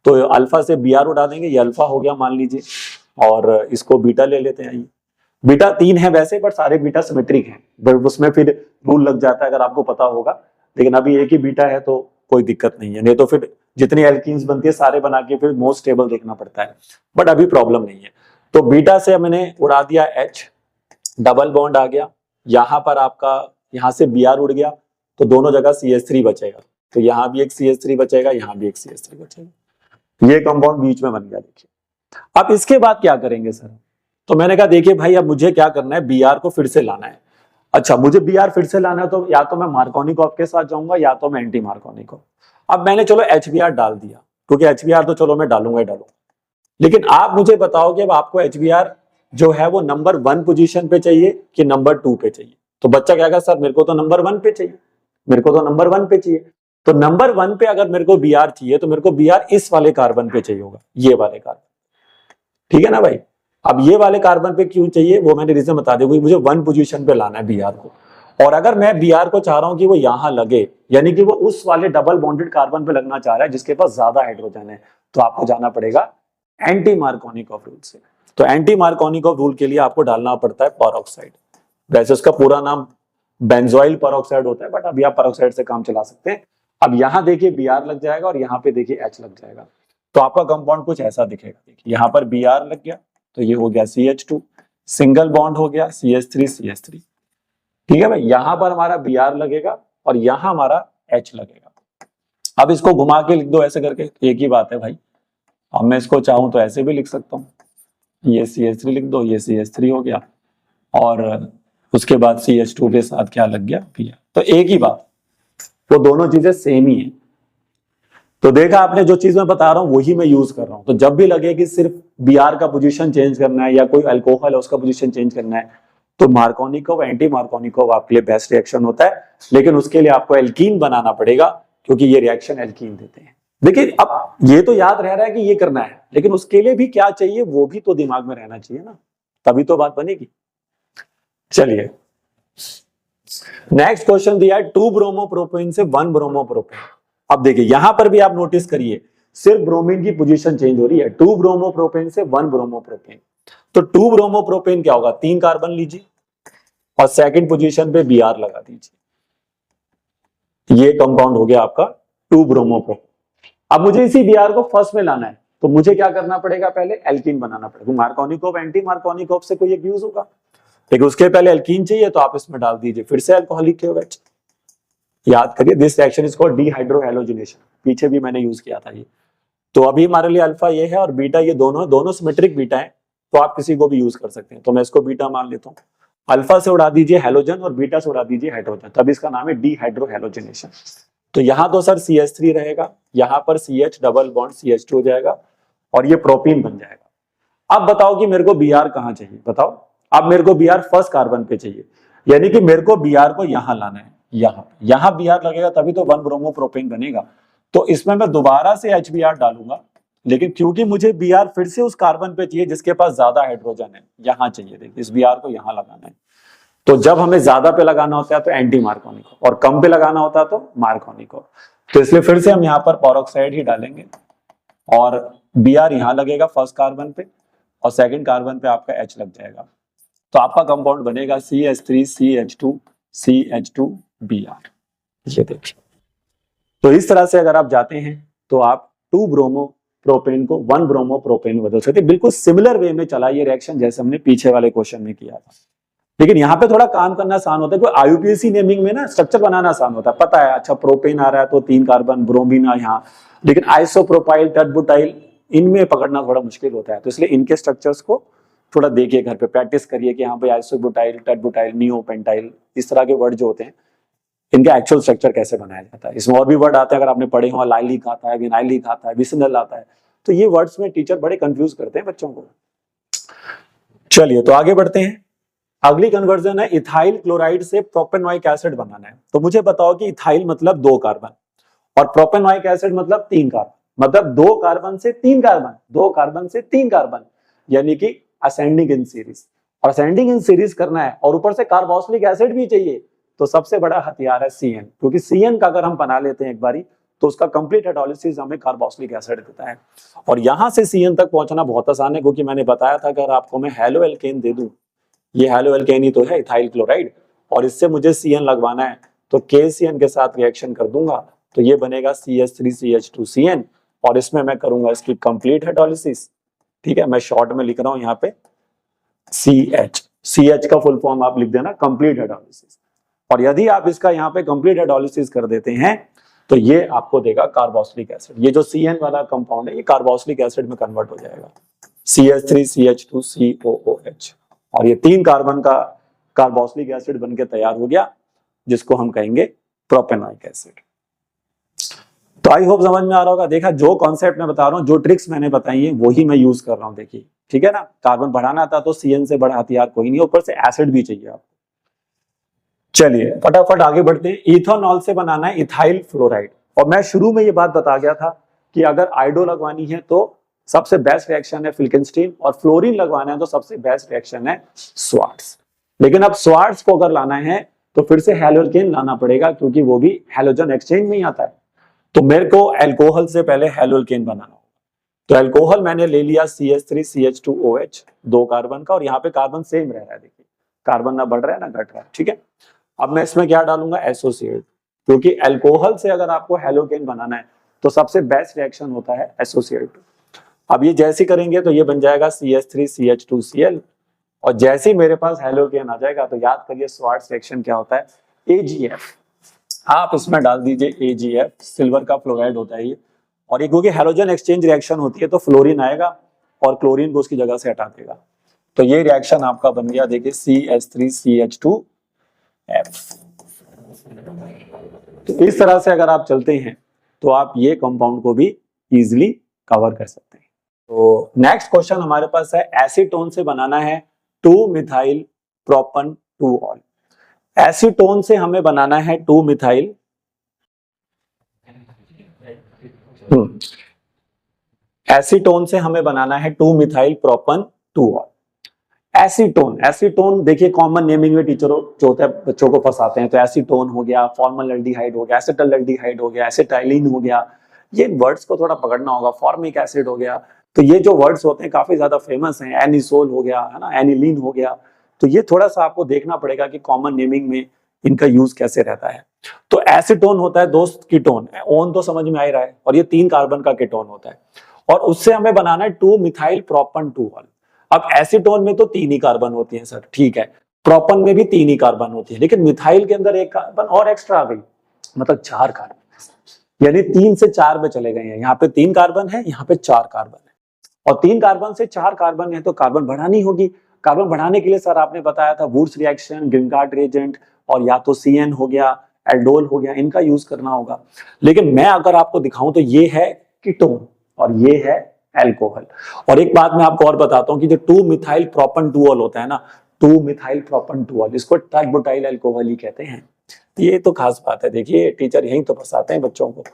तो अल्फा से Br उड़ा देंगे, ये अल्फा हो गया मान लीजिए, और इसको बीटा ले लेते हैं। बीटा 3 है वैसे, पर सारे बीटा सिमेट्रिक हैं, उसमें फिर रूल लग जाता है अगर आपको पता होगा। लेकिन अभी एक ही बीटा है तो कोई दिक्कत नहीं है, नहीं तो फिर जितनी एल्कीन्स बनती है सारे बना के फिर मोस्ट स्टेबल देखना पड़ता है, बट अभी प्रॉब्लम नहीं है। तो बीटा से मैंने उड़ा दिया H, डबल बॉन्ड आ गया, यहां पर आपका यहां से Br उड़ गया, तो दोनों जगह CH3 बचेगा। तो यहां भी एक CH3 बचेगा, यहां भी एक CH3 बचेगा। ये कंपाउंड बीच में बन गया। देखिए अब इसके बाद क्या करेंगे सर, तो मैंने कहा देखिए भाई अब मुझे क्या करना है, Br को फिर से लाना है। अच्छा मुझे Br फिर से लाना है तो या तो मैं मार्कोनिकोव के साथ जाऊंगा या तो मैं एंटी मार्कोनिकोव। अब मैंने चलो HBr डाल दिया, क्योंकि HBr तो चलो मैं डालूंगा ही डालूंगा। लेकिन आप मुझे बताओ कि अब आपको HBr जो है वो नंबर 1 पोजीशन पे चाहिए कि नंबर 2 पे चाहिए। तो बच्चा क्या कहा, सर मेरे को तो नंबर 1 पे चाहिए, मेरे को तो नंबर 1 पे चाहिए। तो नंबर 1 पे अगर मेरे को Br चाहिए तो मेरे को Br इस वाले कार्बन पे चाहिए होगा, ये वाले कार्बन। ठीक है ना भाई। अब ये वाले कार्बन पे क्यों चाहिए वो मैंने रीजन बता दिया, मुझे 1 पोजीशन पे लाना है Br को। और अगर मैं Br को चाह रहा हूं कि वो यहां लगे, यानी कि वो उस वाले डबल बॉन्डेड कार्बन पे लगना चाह रहा है जिसके पास ज्यादा हाइड्रोजन है, तो आपको जाना पड़ेगा एंटी मार्कोनिकोव रूल से। तो एंटी मार्कोनिकोव रूल के लिए आपको डालना पड़ता है परऑक्साइड। वैसे उसका पूरा नाम बेंजोइल परऑक्साइड होता है, बट अभी आप परऑक्साइड से काम चला सकते हैं। अब यहाँ देखिए Br लग जाएगा और यहाँ पे देखिए H लग जाएगा, तो आपका कंपाउंड कुछ ऐसा दिखेगा। देखिए यहाँ पर Br लग गया तो ये हो गया CH2, सिंगल बॉन्ड हो गया CH3, ठीक है भाई। यहाँ पर हमारा Br लगेगा और यहाँ हमारा H लगेगा। अब इसको घुमा के लिख दो ऐसे करके, एक ही बात है भाई। अब मैं इसको चाहूं तो ऐसे भी लिख सकता हूँ, ये CH3 लिख दो, ये CH3 हो गया और उसके बाद CH2 के साथ क्या लग गया Br। तो एक ही बात, वो दोनों चीजें सेम ही है। तो देखा आपने, जो चीज मैं बता रहा हूं वही मैं यूज कर रहा हूं। तो जब भी लगे कि सिर्फ Br का पोजीशन चेंज करना है या कोई अल्कोहल है उसका पोजीशन चेंज करना है, तो मार्कोनिकोव एंटी मार्कोनिकोव आपके लिए बेस्ट रिएक्शन होता है। लेकिन उसके लिए आपको एल्कीन बनाना पड़ेगा, क्योंकि ये रिएक्शन एल्कीन देते हैं। देखिए अब ये तो याद रह रहा है कि ये करना है, लेकिन उसके लिए भी क्या चाहिए वो भी तो दिमाग में रहना चाहिए ना, तभी तो बात बनेगी। चलिए नेक्स्ट क्वेश्चन दिया है 2 ब्रोमोप्रोपेन से 1 ब्रोमोप्रोपेन। अब देखिए यहां पर भी आप नोटिस करिए, सिर्फ ब्रोमीन की पोजीशन चेंज हो रही है, 2 ब्रोमोप्रोपेन से 1 ब्रोमोप्रोपेन। तो 2 ब्रोमोप्रोपेन क्या होगा, 3 कार्बन लीजिए और सेकंड पोजीशन पे Br लगा दीजिए, ये कंपाउंड हो गया आपका 2 ब्रोमोप्रोपेन। अब मुझे इसी Br को फर्स्ट में लाना है, तो मुझे क्या करना पड़ेगा, पहले एल्कीन बनाना पड़ेगा। मार्कोनिकोव एंटी मार्कोनिकोव से कोई एक यूज होगा, लेकिन उसके पहले एल्कीन चाहिए, तो आप इसमें डाल दीजिए फिर से अल्कोहलिक OH। याद करिए दिस रिएक्शन इज कॉल्ड डीहाइड्रोहैलोजिनेशन, पीछे भी मैंने यूज किया था ये। तो अभी हमारे लिए अल्फा ये है और बीटा ये दोनों सिमेट्रिक बीटा है, तो आप किसी को भी यूज कर सकते हैं। तो मैं इसको बीटा मान लेता हूँ। अल्फा से उड़ा दीजिए हैलोजन और बीटा से उड़ा दीजिए हाइड्रोजन, तब इसका नाम है डीहाइड्रोहैलोजिनेशन। तो यहाँ तो सर CH3 रहेगा, यहाँ पर CH डबल बॉन्ड CH2 हो जाएगा और ये प्रोपीन बन जाएगा। अब बताओ कि मेरे को Br कहाँ चाहिए, बताओ। अब मेरे को Br फर्स्ट कार्बन पे चाहिए, यानी कि मेरे को Br को यहाँ लाना है, यहाँ Br लगेगा तभी तो 1 ब्रोमोप्रोपेन बनेगा। तो इसमें मैं दोबारा से HBr डालूंगा, लेकिन क्योंकि मुझे Br फिर से उस कार्बन पे चाहिए जिसके पास ज्यादा हाइड्रोजन है, यहाँ चाहिए। देखिए इस Br को यहाँ लगाना है। तो जब हमें ज्यादा पे लगाना होता है तो एंटी मार्कोनिकोव, और कम पे लगाना होता है तो मार्कोनिकोव। तो इसलिए फिर से हम यहाँ पर पेरोक्साइड ही डालेंगे और Br यहाँ लगेगा फर्स्ट कार्बन पे और सेकंड कार्बन पे आपका H लग जाएगा। तो आपका कंपाउंड बनेगा CH3CH2CH2Br। ये देखिए, तो इस तरह से अगर आप जाते हैं तो आप 2 ब्रोमोप्रोपेन को 1 ब्रोमोप्रोपेन बदल सकते हैं। बिल्कुल सिमिलर वे में चला ये रिएक्शन जैसे हमने पीछे वाले क्वेश्चन में किया था, लेकिन यहाँ पे थोड़ा काम करना आसान होता है। कोई IUPAC नेमिंग में ना स्ट्रक्चर बनाना आसान होता है, पता है अच्छा प्रोपेन आ रहा है तो 3 कार्बन, ब्रोमीन यहाँ, लेकिन आइसोप्रोपाइल टर्बुटाइल इनमें पकड़ना थोड़ा मुश्किल होता है। तो इसलिए इनके स्ट्रक्चर्स को थोड़ा देखिए, घर पे प्रैक्टिस करिए कि यहाँ पे आइसोब्यूटाइल, टर्बुटाइल, नियोपेंटाइल, इस तरह के वर्ड जो होते हैं इनका एक्चुअल स्ट्रक्चर कैसे बनाया जाता है। इसमें और भी वर्ड आते हैं, अगर आपने पढ़े हो, लाइलिक आता है, विनाइलिक आता है, विसिनल आता है। तो ये वर्ड्स में टीचर बड़े कंफ्यूज करते हैं बच्चों को। चलिए तो आगे बढ़ते हैं। अगली कन्वर्जन है इथाइल क्लोराइड से प्रोपेनोइक एसिड बनाना है। तो मुझे बताओ कि इथाइल मतलब 2 कार्बन और प्रोपेनोइक एसिड मतलब 3 कार्बन, मतलब 2 कार्बन से 3 कार्बन, 2 कार्बन से 3 कार्बन, यानी कि असेंडिंग इन सीरीज। और असेंडिंग इन सीरीज करना है और ऊपर से कार्बोक्सिलिक एसिड भी चाहिए, तो सबसे बड़ा हथियार है CN, क्योंकि CN का अगर हम बना लेते हैं एक बारी तो उसका कंप्लीट हाइड्रोलिसिस हमें कार्बोक्सिलिक एसिड देता है। और यहां से CN तक पहुंचना बहुत आसान है, क्योंकि मैंने बताया था अगर आपको मैं हेलो एल्केन दे दूं, ये हेलो एल्केन ही तो है इथाइल क्लोराइड, और इससे मुझे CN लगवाना है तो KCN के साथ रिएक्शन कर दूंगा तो ये बनेगा CH3CH2CN, और इसमें मैं करूंगा इसकी कंप्लीट हाइड्रोलिसिस। ठीक है, मैं शॉर्ट में लिख रहा हूं यहाँ पे CH का फुल फॉर्म आप लिख देना कंप्लीट हाइड्रोलिसिस। और यदि आप इसका यहाँ पे कंप्लीट हाइड्रोलिसिस कर देते हैं तो ये आपको देगा कार्बोक्सिलिक एसिड। ये जो CN वाला कंपाउंड है ये कार्बोक्सिलिक एसिड में कन्वर्ट हो जाएगा, CH3CH2COOH, और ये 3 कार्बन का कार्बोक्सिलिक एसिड बनके तैयार हो गया, जिसको हम कहेंगे प्रोपेनोइक एसिड। तो आई होप समझ में आ रहा होगा। देखा, जो कॉन्सेप्ट मैं बता रहा हूँ, जो ट्रिक्स मैंने बताई है वही मैं यूज कर रहा हूँ। देखिए ठीक है ना, कार्बन बढ़ाना था तो CN से बड़ा हथियार कोई नहीं, ऊपर से एसिड भी चाहिए आपको। चलिए फटाफट आगे बढ़ते हैं। इथेनॉल से बनाना है इथाइल फ्लोराइड, और मैं शुरू में ये बात बता गया था कि अगर आइडो लगवानी है तो सबसे बेस्ट रिएक्शन है फिल्केनस्टीन, और फ्लोरीन लगवाना है तो सबसे बेस्ट रिएक्शन है स्वार्ट्स। लेकिन अब स्वार्ट्स को अगर लाना है तो फिर से हैलोजन लाना पड़ेगा, क्योंकि वो भी हैलोजन एक्सचेंज में ही आता है। तो मेरे को अल्कोहल से पहले हैलोजन बनाना होगा। तो अल्कोहल मैंने ले लिया CH3CH2OH 2 कार्बन का, और यहाँ पे कार्बन सेम रह रहा है। देखिए कार्बन ना बढ़ रहा है ना घट रहा है, ठीक है। अब मैं इसमें क्या डालूंगा, एसोसिएट, क्योंकि अल्कोहल से अगर आपको हेलोकेन बनाना है तो सबसे बेस्ट रिएक्शन होता है एसोसिएट। अब ये जैसे करेंगे तो ये बन जाएगा CH3CH2Cl, और जैसे ही मेरे पास हेलोकेन आ जाएगा तो याद करिए स्वार्ट्ज रिएक्शन क्या होता है, AgF। आप इसमें डाल दीजिए AgF, सिल्वर का फ्लोराइड होता है ये, और ये क्योंकि हेलोजन एक्सचेंज रिएक्शन होती है तो फ्लोरीन आएगा और क्लोरीन को उसकी जगह से हटा देगा। तो ये रिएक्शन आपका बन गया, देखिए CH3CH2F। तो इस तरह से अगर आप चलते हैं तो आप ये कंपाउंड को भी इजीली कवर कर सकते हैं। तो नेक्स्ट क्वेश्चन हमारे पास है, एसीटोन से बनाना है 2-मिथाइल प्रोपन 2-ऑल। एसीटोन से हमें बनाना है 2-मिथाइल एसीटोन से हमें बनाना है 2-मिथाइल प्रोपन 2-ऑल। एसीटोन देखिए कॉमन नेमिंग में टीचरों जो होता है बच्चों को फंसाते हैं, तो एसीटोन हो गया, फॉर्मल्डिहाइड हो गया, एसिटाल्डिहाइड हो गया, एसिटाइलिन हो गया, ये वर्ड्स को थोड़ा पकड़ना होगा, फॉर्मिक एसिड हो गया। तो ये जो वर्ड्स होते हैं काफी ज्यादा फेमस हैं, एनिसोल हो गया है ना, एनिलीन हो गया, तो ये थोड़ा सा आपको देखना पड़ेगा कि कॉमन नेमिंग में इनका यूज कैसे रहता है। तो एसीटोन होता है दोस्त कीटोन, ओन तो समझ में आ ही रहा है, और ये 3 कार्बन का कीटोन होता है, और उससे हमें बनाना है 2-मिथाइल प्रोपन 2-ऑल। अब एसीटोन में तो 3 ही कार्बन होती हैं सर, ठीक है, प्रोपन में भी 3 ही कार्बन होती है, लेकिन मिथाइल के अंदर 1 कार्बन और एक्स्ट्रा आ गई, मतलब 4 कार्बन, यानी 3 से 4 में चले गए हैं। यहाँ पे 3 कार्बन है, यहाँ पे 4 कार्बन है, और 3 कार्बन से 4 कार्बन है तो कार्बन बढ़ानी होगी। कार्बन बढ़ाने के लिए सर आपने बताया था वुर्स रिएक्शन, ग्रीनगार्ड रिएजेंट, और या तो CN हो गया, एल्डोल हो गया, इनका यूज करना होगा। लेकिन मैं अगर आपको दिखाऊं तो ये है कीटोन और ये है अल्कोहल। और एक बात मैं आपको और बताता हूं कि जो 2-मिथाइल प्रोपन 2-ऑल होता है ना, 2-मिथाइल प्रोपन 2-ऑल, इसको टर्ट-बुटाइल अल्कोहल ही कहते हैं। ये तो खास बात है, देखिए टीचर यही तो फंसाते हैं बच्चों को।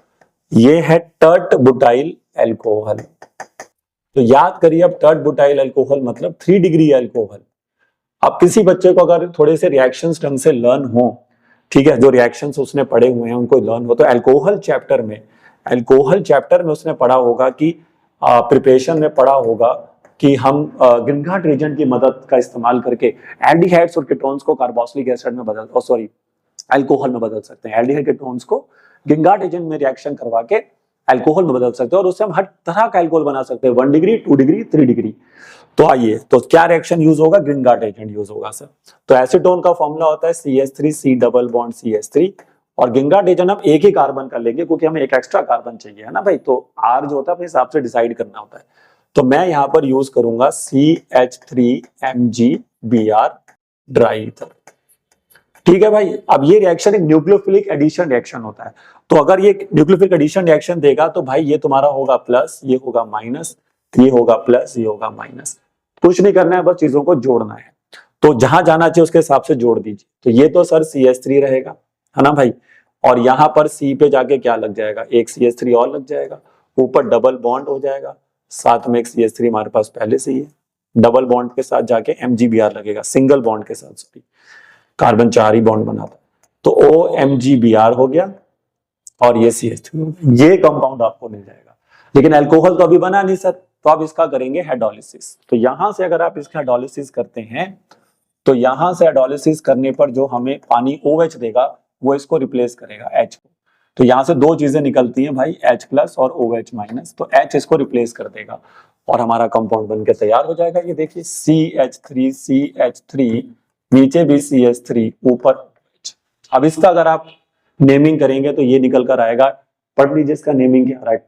ये है टर्ट-बुटाइल अल्कोहल। तो याद करिए, अब टर्ट-बुटाइल अल्कोहल मतलब 3 डिग्री अल्कोहल। अब किसी बच्चे को अगर थोड़े से रिएक्शंस ढंग से लर्न हो, ठीक है, जो रिएक्शंस उसने पढ़े हुए हैं उनको लर्न हो, तो अल्कोहल चैप्टर में उसने पढ़ा होगा कि प्रिपरेशन में पढ़ा होगा कि हम ग्रीनगार्ड रिएजेंट की मदद का इस्तेमाल करके एल्डिहाइड्स और कीटोन्स को कार्बोक्सिलिक एसिड में अल्कोहल में बदल सकते हैं। एल्डिहाइड कीटोन्स को ग्रीनगार्ड रिएजेंट में रिएक्शन करवा के अल्कोहल में बदल सकते हैं, और उससे हम हर तरह का अल्कोहल बना सकते हैं, 1 डिग्री, 2 डिग्री, 3 डिग्री। तो आइए, तो क्या रिएक्शन यूज होगा, ग्रीनगार्ड एजेंट यूज होगा सर। तो एसीटोन का फॉर्मूला होता है CH3C डबल बॉन्ड CH3, और ग्रीनगार्ड एजेंट हम एक ही कार्बन का लेंगे क्योंकि हमें एक एक्स्ट्रा कार्बन चाहिए है ना भाई, तो R जो होता है अपने हिसाब से डिसाइड करना होता है। तो मैं यहाँ पर यूज करूंगा CH3MgBr ड्राई ईथर, ठीक है भाई। अब ये रिएक्शन एक न्यूक्लियोफिलिक एडिशन रिएक्शन होता है, तो अगर ये न्यूक्लियोफिलिक एडिशन रिएक्शन देगा तो भाई ये तुम्हारा होगा प्लस, ये होगा माइनस, ये होगा प्लस, ये होगा माइनस। कुछ नहीं करना है, बस चीजों को जोड़ना है। तो जहां जाना चाहिए उसके हिसाब से जोड़ दीजिए। तो ये तो सर CH3 रहेगा, है ना भाई, और यहाँ पर C पे जाके क्या लग जाएगा, एक CH3 और लग जाएगा, ऊपर डबल बॉन्ड हो जाएगा, साथ में एक CH3 हमारे पास पहले से ही है, डबल बॉन्ड के साथ जाके MgBr लगेगा, सिंगल बॉन्ड के साथ, सॉरी कार्बन 4 ही बॉन्ड बनाता है, तो OMgBr हो गया, और ये CH3, ये कंपाउंड आपको मिल जाएगा। लेकिन अल्कोहल तो अभी बना नहीं सर, तो आप इसका करेंगे हाइड्रोलिसिस। तो यहां से अगर आप इसका हाइड्रोलिसिस करते हैं तो यहां से हाइड्रोलिसिस करने पर जो हमें पानी OH देगा वो इसको रिप्लेस करेगा H को। तो यहां से 2 चीजें निकलती हैं भाई, H प्लस और OH माइनस, तो H इसको रिप्लेस कर देगा और हमारा कंपाउंड बनके तैयार हो जाएगा। ये देखिए CH3 नीचे भी CH3 ऊपर OH। अब इसका अगर आप नेमिंग करेंगे तो ये निकल कर आएगा, पढ़ लीजिए इसका नेमिंग क्या आ रहा है,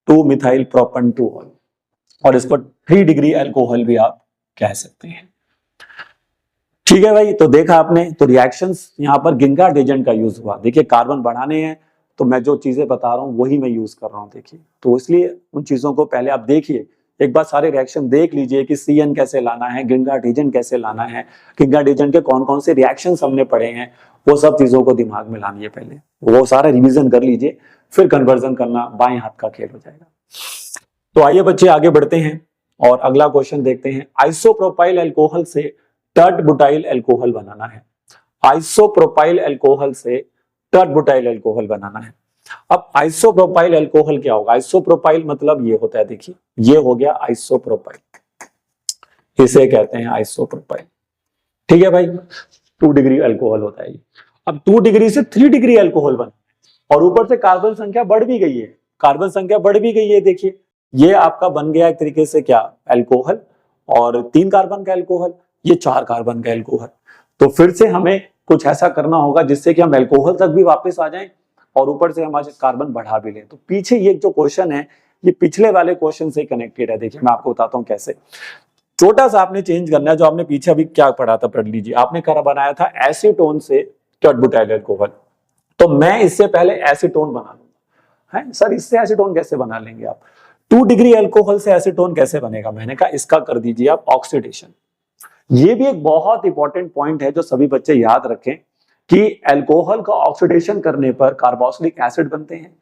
2-मिथाइल प्रोपन 2-ऑल, और इसको 3 डिग्री अल्कोहल भी आप कह सकते हैं। ठीक है भाई, तो देखा आपने, तो रिएक्शंस यहाँ पर ग्रीनगार्ड एजेंट का यूज हुआ। देखिए कार्बन बढ़ाने हैं तो मैं जो चीजें बता रहा हूँ वही मैं यूज कर रहा हूँ, देखिए। तो इसलिए उन चीजों को पहले आप देखिए, एक बार सारे रिएक्शन देख लीजिए कि CN कैसे लाना है, ग्रीनगार्ड एजेंट कैसे लाना है, ग्रीनगार्ड एजेंट के कौन कौन से रिएक्शंस हमने पढ़े हैं, वो सब चीजों को दिमाग में लानी है पहले, वो सारा रिविजन कर लीजिए, फिर कन्वर्जन करना बाएं हाथ का खेल हो जाएगा। तो आइए बच्चे आगे बढ़ते हैं और अगला क्वेश्चन देखते हैं। आइसोप्रोपाइल अल्कोहल से टर्ट-बुटाइल अल्कोहल बनाना है। आइसोप्रोपाइल अल्कोहल से टर्ट-बुटाइल अल्कोहल बनाना है। अब आइसोप्रोपाइल अल्कोहल क्या होगा, आइसोप्रोपाइल मतलब ये होता है, देखिए ये हो गया आइसोप्रोपाइल, इसे कहते हैं आइसोप्रोपाइल, ठीक है भाई। 2 डिग्री अल्कोहल होता है ये। अब 2 डिग्री से 3 डिग्री अल्कोहल बना और ऊपर से कार्बन संख्या बढ़ भी गई है, कार्बन संख्या बढ़ भी गई है। देखिए ये आपका बन गया एक तरीके से क्या, अल्कोहल, और 3 कार्बन का अल्कोहल, ये 4 कार्बन का अल्कोहल। तो फिर से हमें कुछ ऐसा करना होगा जिससे कि हम अल्कोहल तक भी वापस आ जाएं और ऊपर से हमारे कार्बन बढ़ा भी लें। तो पीछे ये जो क्वेश्चन है ये पिछले वाले क्वेश्चन से कनेक्टेड है। देखिए मैं आपको बताता हूँ कैसे। छोटा सा आपने चेंज करना है, जो आपने पीछे अभी क्या पढ़ा था पढ़ लीजिए। आपने करा बनाया था एसीटोन से टर्टबुटाइल अल्कोहल, तो मैं इससे पहले एसीटोन बना लूंगा। है सर इससे एसीटोन कैसे बना लेंगे आप? 2 डिग्री अल्कोहल से एसीटोन कैसे बनेगा? मैंने कहा इसका कर दीजिए आप ऑक्सीडेशन। ये भी एक बहुत इंपॉर्टेंट पॉइंट है जो सभी बच्चे याद रखें कि अल्कोहल का ऑक्सीडेशन करने पर कार्बोक्सिलिक एसिड बनते हैं,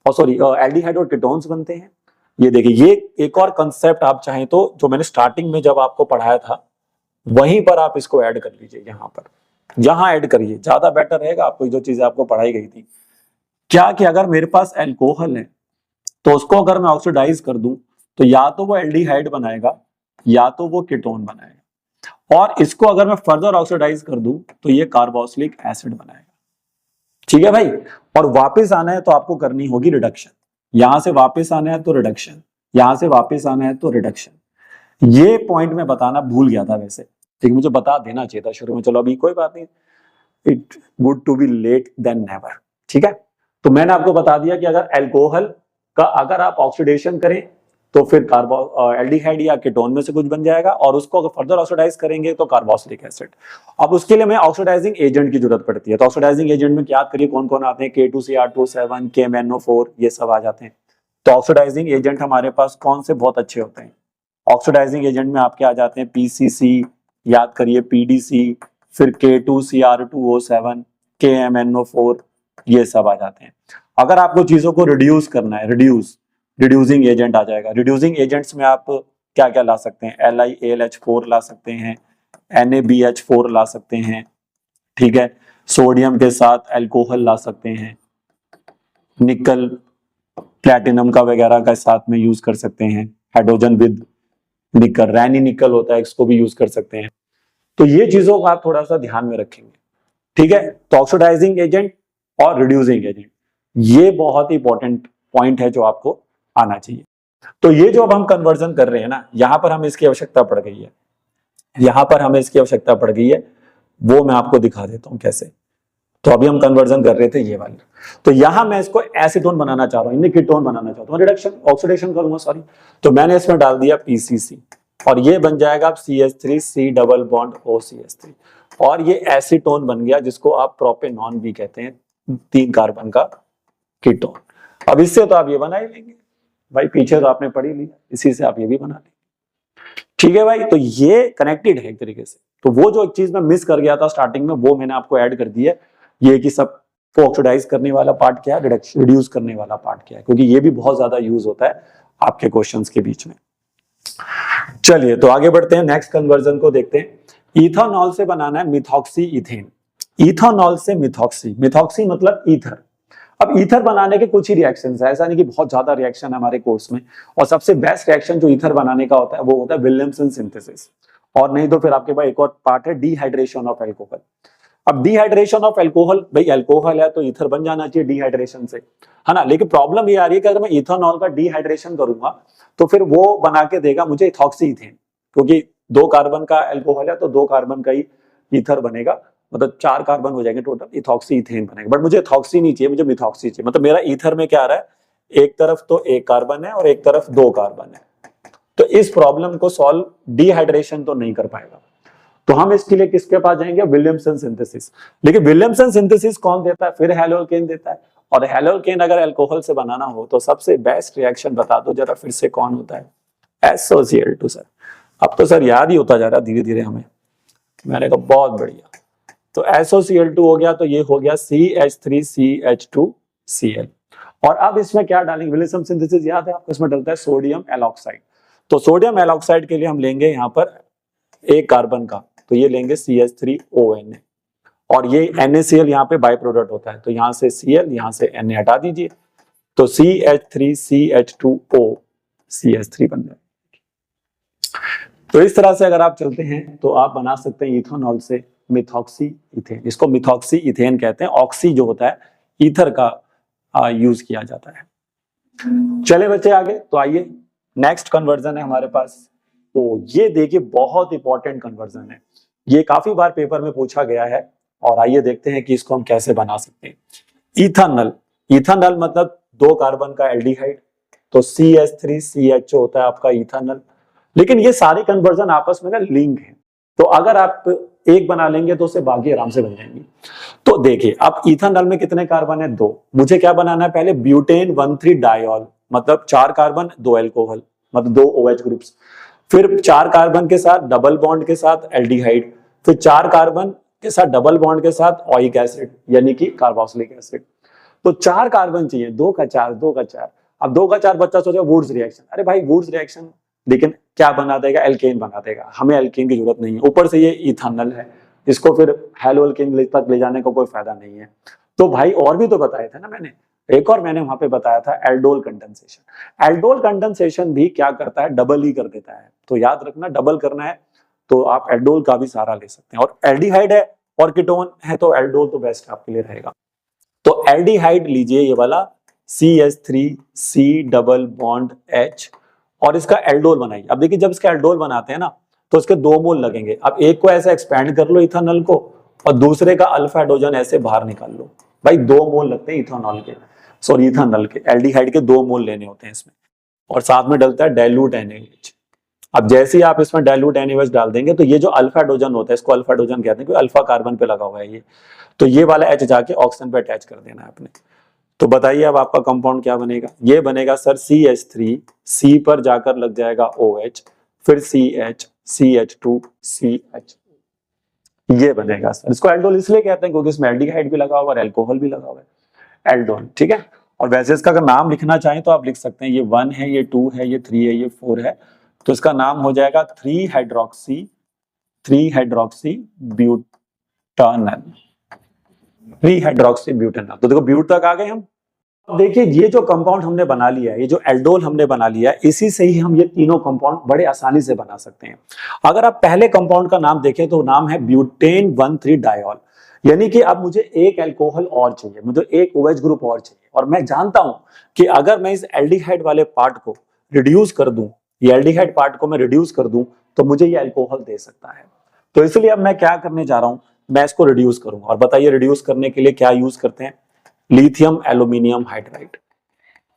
और सॉरी एल्डिहाइड और कीटोन्स बनते हैं। ये देखिए ये एक और कंसेप्ट आप चाहें तो जो मैंने स्टार्टिंग में जब आपको पढ़ाया था वहीं पर आप इसको ऐड कर लीजिए, यहाँ पर, यहाँ ऐड करिए, ज्यादा बेटर रहेगा। आपको जो चीजें आपको पढ़ाई गई थी क्या कि अगर मेरे पास अल्कोहल है तो उसको अगर मैं ऑक्सीडाइज कर दूं तो या तो वो एल्डिहाइड बनाएगा या तो वो कीटोन बनाएगा, और इसको अगर मैं फर्दर ऑक्सीडाइज कर दूं तो ये कार्बोक्सिलिक एसिड बनाएगा। ठीक है भाई, और वापस आना है तो आपको करनी होगी रिडक्शन। यहां से वापस आना है तो रिडक्शन, यहां से वापस आना है तो रिडक्शन। ये पॉइंट मैं बताना भूल गया था वैसे, लेकिन मुझे बता देना चाहिए था शुरू में। चलो अभी कोई बात नहीं, it good to be late then never. ठीक है, तो मैंने आपको बता दिया कि अगर अल्कोहल का अगर आप ऑक्सीडेशन करें तो फिर एल्डिहाइड या कीटोन में से कुछ बन जाएगा, और उसको अगर फर्दर ऑक्सीडाइज करेंगे तो कार्बोक्सिलिक एसिड। अब उसके लिए हमें ऑक्सीडाइजिंग एजेंट की जरूरत पड़ती है। तो ऑक्सीडाइजिंग एजेंट में याद करिए कौन कौन आते हैं, K2Cr2 KMnO4, ये सब आ जाते हैं। तो ऑक्सीडाइजिंग एजेंट हमारे पास कौन से बहुत अच्छे होते हैं? ऑक्सीडाइजिंग एजेंट में आपके आ जाते हैं PCC, याद करिए PDC, फिर K2Cr2O7, KMnO4, ये सब आ जाते हैं। अगर आपको चीजों को रिड्यूस करना है, रिड्यूसिंग एजेंट आ जाएगा। रिड्यूसिंग एजेंट्स में आप क्या क्या ला सकते हैं? LiAlH4 ला सकते हैं, NaBH4 ला सकते हैं, ठीक है, सोडियम के साथ अल्कोहल ला सकते हैं, निकल प्लैटिनम का वगैरह का साथ में यूज कर सकते हैं, हाइड्रोजन विद निकल, रैनी निकल होता है, इसको भी यूज कर सकते हैं। तो ये चीजों को आप थोड़ा सा ध्यान में रखेंगे। ठीक है, तो ऑक्सीडाइजिंग एजेंट और रिड्यूसिंग एजेंट, ये बहुत ही इंपॉर्टेंट पॉइंट है जो आपको आना चाहिए। तो ये जो अब हम कन्वर्जन कर रहे हैं ना, यहां पर हमें इसकी आवश्यकता पड़ गई है, यहां पर हमें इसकी आवश्यकता पड़ गई है, वो मैं आपको दिखा देता हूं कैसे। तो अभी हम कन्वर्जन कर रहे थे ये वाले, तो यहां मैं इसको एसीटोन बनाना चाह रहा हूं, कीटोन बनाना चाहता हूं, रिडक्शन ऑक्सीडेशन करूंगा सॉरी। तो मैंने इसमें डाल दिया PCC, और ये बन जाएगा अब CH3C डबल बॉन्ड OCH3, और ये एसीटोन बन गया जिसको आप प्रोपेनॉन भी कहते हैं, 3 कार्बन का कीटोन। अब इससे तो आप ये बना ही लेंगे भाई, पीछे तो आपने पढ़ ही लिया, इसी से आप ये भी बना लेंगे। ठीक है भाई, तो ये कनेक्टेड है एक तरीके से। तो वो जो एक चीज मैं मिस कर गया था स्टार्टिंग में, वो मैंने आपको ऐड कर दिया, ये कि सब को ऑक्सीडाइज करने वाला पार्ट क्या है, रिड्यूस करने वाला पार्ट क्या है, क्योंकि ये भी बहुत ज्यादा यूज होता है आपके क्वेश्चंस के बीच में। चलिए तो आगे बढ़ते हैं, नेक्स्ट कन्वर्जन को देखते हैं। इथेनॉल से बनाना है मिथॉक्सी इथेन, इथेनॉल से मिथॉक्सी, मिथॉक्सी मतलब ईथर। अब ईथर बनाने के कुछ ही रिएक्शंस है, ऐसा नहीं कि बहुत ज्यादा रिएक्शन है हमारे कोर्स में, और सबसे बेस्ट रिएक्शन जो ईथर बनाने का होता है वो होता है विलियमसन सिंथेसिस, और नहीं तो फिर आपके पास एक और पार्ट है डिहाइड्रेशन ऑफ अल्कोहल। अब डिहाइड्रेशन ऑफ अल्कोहल, भाई अल्कोहल है तो ईथर बन जाना चाहिए डिहाइड्रेशन से, है ना। लेकिन प्रॉब्लम ये आ रही है कि अगर मैं इथेनॉल का डिहाइड्रेशन करूंगा तो फिर वो बना के देगा मुझे इथॉक्सी इथेन, क्योंकि 2 कार्बन का अल्कोहल है तो 2 कार्बन का ही ईथर बनेगा, मतलब 4 कार्बन हो जाएंगे टोटल, इथॉक्सी इथेन बनेगा। बट मुझे इथॉक्सी नहीं चाहिए, मुझे मिथॉक्सी चाहिए। मतलब मेरा ईथर में क्या आ रहा है, एक तरफ तो 1 कार्बन है और एक तरफ 2 कार्बन है, तो इस प्रॉब्लम को सॉल्व डिहाइड्रेशन तो नहीं कर पाएगा। तो हम इसके लिए किसके पास जाएंगे, विलियमसन सिंथेसिस। लेकिन विलियमसन सिंथेसिस कौन देता है, फिर हेलोल्केन देता है, और हेलोल्केन अगर अल्कोहल से बनाना हो तो सबसे बेस्ट रिएक्शन बता दो जरा फिर से कौन होता है, SOCl2 सर। अब तो सर याद ही होता जा रहा धीरे धीरे हमें, मैंने कहा बहुत बढ़िया। तो SOCl2 हो गया, तो ये हो गया CH3CH2Cl। और अब इसमें क्या डालेंगे, विलियमसन सिंथेसिस याद है आपको, इसमें डलता है सोडियम एलॉक्साइड। तो सोडियम एलॉक्साइड के लिए हम लेंगे यहाँ पर 1 कार्बन का, तो ये लेंगे CH3ONA, और ये NaCl यहाँ पे बाई प्रोडक्ट होता है, तो यहाँ से Cl यहाँ से Na हटा दीजिए, तो CH3CH2O CH3 बन जाए। तो इस तरह से अगर आप चलते हैं तो आप बना सकते हैं इथेनॉल से मिथॉक्सी इथेन, इसको मिथॉक्सी इथेन कहते हैं। ऑक्सी जो होता है ईथर का यूज किया जाता है। चले बच्चे आगे, तो आइए नेक्स्ट कन्वर्जन है हमारे पास। तो ये देखिए बहुत इंपॉर्टेंट कन्वर्जन है, ये काफी बार पेपर में पूछा गया है, और आइए देखते हैं कि इसको हम कैसे बना सकते हैं। इथानल, इथानल मतलब 2 कार्बन का एल्डिहाइड, तो CH3CHO होता है आपका इथानल। लेकिन ये सारी कन्वर्जन आपस में ना लिंक है, तो अगर आप एक बना लेंगे तो उसे बाकी आराम से बन जाएंगी। तो देखिए अब इथानल में कितने कार्बन है? 2। मुझे क्या बनाना है पहले? ब्यूटेन 1,3 डायोल, मतलब 4 कार्बन 2 एल्कोहल, मतलब 2 OH ग्रुप्स। फिर 4 कार्बन के साथ डबल बॉन्ड के साथ एल्डिहाइड, फिर 4 कार्बन के साथ डबल बॉन्ड के साथ ओइक एसिड यानी कि कार्बोक्सिलिक एसिड। तो 4 कार्बन चाहिए, 2 का 4, 2 का 4। अब 2 का 4 बच्चा सोचा वुड्स रिएक्शन, अरे भाई वुड्स रिएक्शन, लेकिन क्या बना देगा? एल्केन बना देगा। हमें एल्केन की जरूरत नहीं है, ऊपर से ये इथानल है, इसको फिर हेलो एल्केन तक ले जाने का कोई फायदा नहीं है। तो भाई और भी तो बताया था ना मैंने, एक और मैंने वहां पे बताया था एल्डोल कंडेंसेशन। एल्डोल कंडेंसेशन भी क्या करता है? डबल ही कर देता है। तो याद रखना डबल करना है तो आप एल्डोल का भी सहारा ले सकते हैं। और एल्डिहाइड है और कीटोन है तो एल्डोल तो बेस्ट आपके लिए रहेगा। तो एल्डिहाइड लीजिए ये वाला CH3C डबल बॉन्ड H, और इसका एल्डोल बनाइए। अब देखिए जब इसका एल्डोल बनाते हैं ना तो इसके 2 मोल लगेंगे। अब एक को ऐसे एक्सपैंड कर लो इथानल को, और दूसरे का अल्फा हाइड्रोजन ऐसे बाहर निकाल लो। भाई 2 मोल लगते हैं इथानॉल के, सॉरी इथानल के, एल्डिहाइड के 2 मोल लेने होते हैं इसमें, और साथ में डलता है डाइल्यूट NaOH। अब जैसे ही आप इसमें डाइल्यूट NaOH डाल देंगे तो ये जो अल्फा हाइड्रोजन होता है, इसको अल्फा हाइड्रोजन कहते हैं क्योंकि अल्फा कार्बन पे लगा हुआ है ये, तो ये वाला H जाके ऑक्सीजन पे अटैच कर देना है आपने। तो बताइए अब आपका कंपाउंड क्या बनेगा? ये बनेगा सर CH3, C पर जाकर लग जाएगा OH, फिर CH, CH2, CH, ये बनेगा सर। इसको एल्डोल इसलिए कहते हैं क्योंकि इसमें एल्डिहाइड भी लगा हुआ है, अल्कोहल भी लगा हुआ है, एल्डोल। ठीक है, और वैसे इसका अगर नाम लिखना चाहें तो आप लिख सकते हैं, ये 1 है, ये 2 है, ये 3 है, ये 4 है, तो इसका नाम हो जाएगा 3 हाइड्रोक्सी ब्यूटानल, 3 हाइड्रोक्सी ब्यूटानल। तो देखो ब्यूट तक आ गए हम। देखिए ये जो कंपाउंड हमने बना लिया है, ये जो एल्डोल हमने बना लिया है, इसी से ही हम ये तीनों कंपाउंड बड़े आसानी से बना सकते हैं। अगर आप पहले कंपाउंड का नाम देखें तो नाम है ब्यूटेन 1,3 डायोल, यानी कि अब मुझे एक अल्कोहल और चाहिए, मुझे एक OH ग्रुप और चाहिए, और मैं जानता हूं कि अगर मैं इस एल्डिहाइड वाले पार्ट को रिड्यूस कर दूं, ये एल्डिहाइड पार्ट को मैं रिड्यूस कर दूं तो मुझे ये अल्कोहल दे सकता है। तो इसलिए अब मैं क्या करने जा रहा हूं, मैं इसको रिड्यूस करूंगा। और बताइए रिड्यूस करने के लिए क्या यूज करते हैं? Lithium aluminium hydride.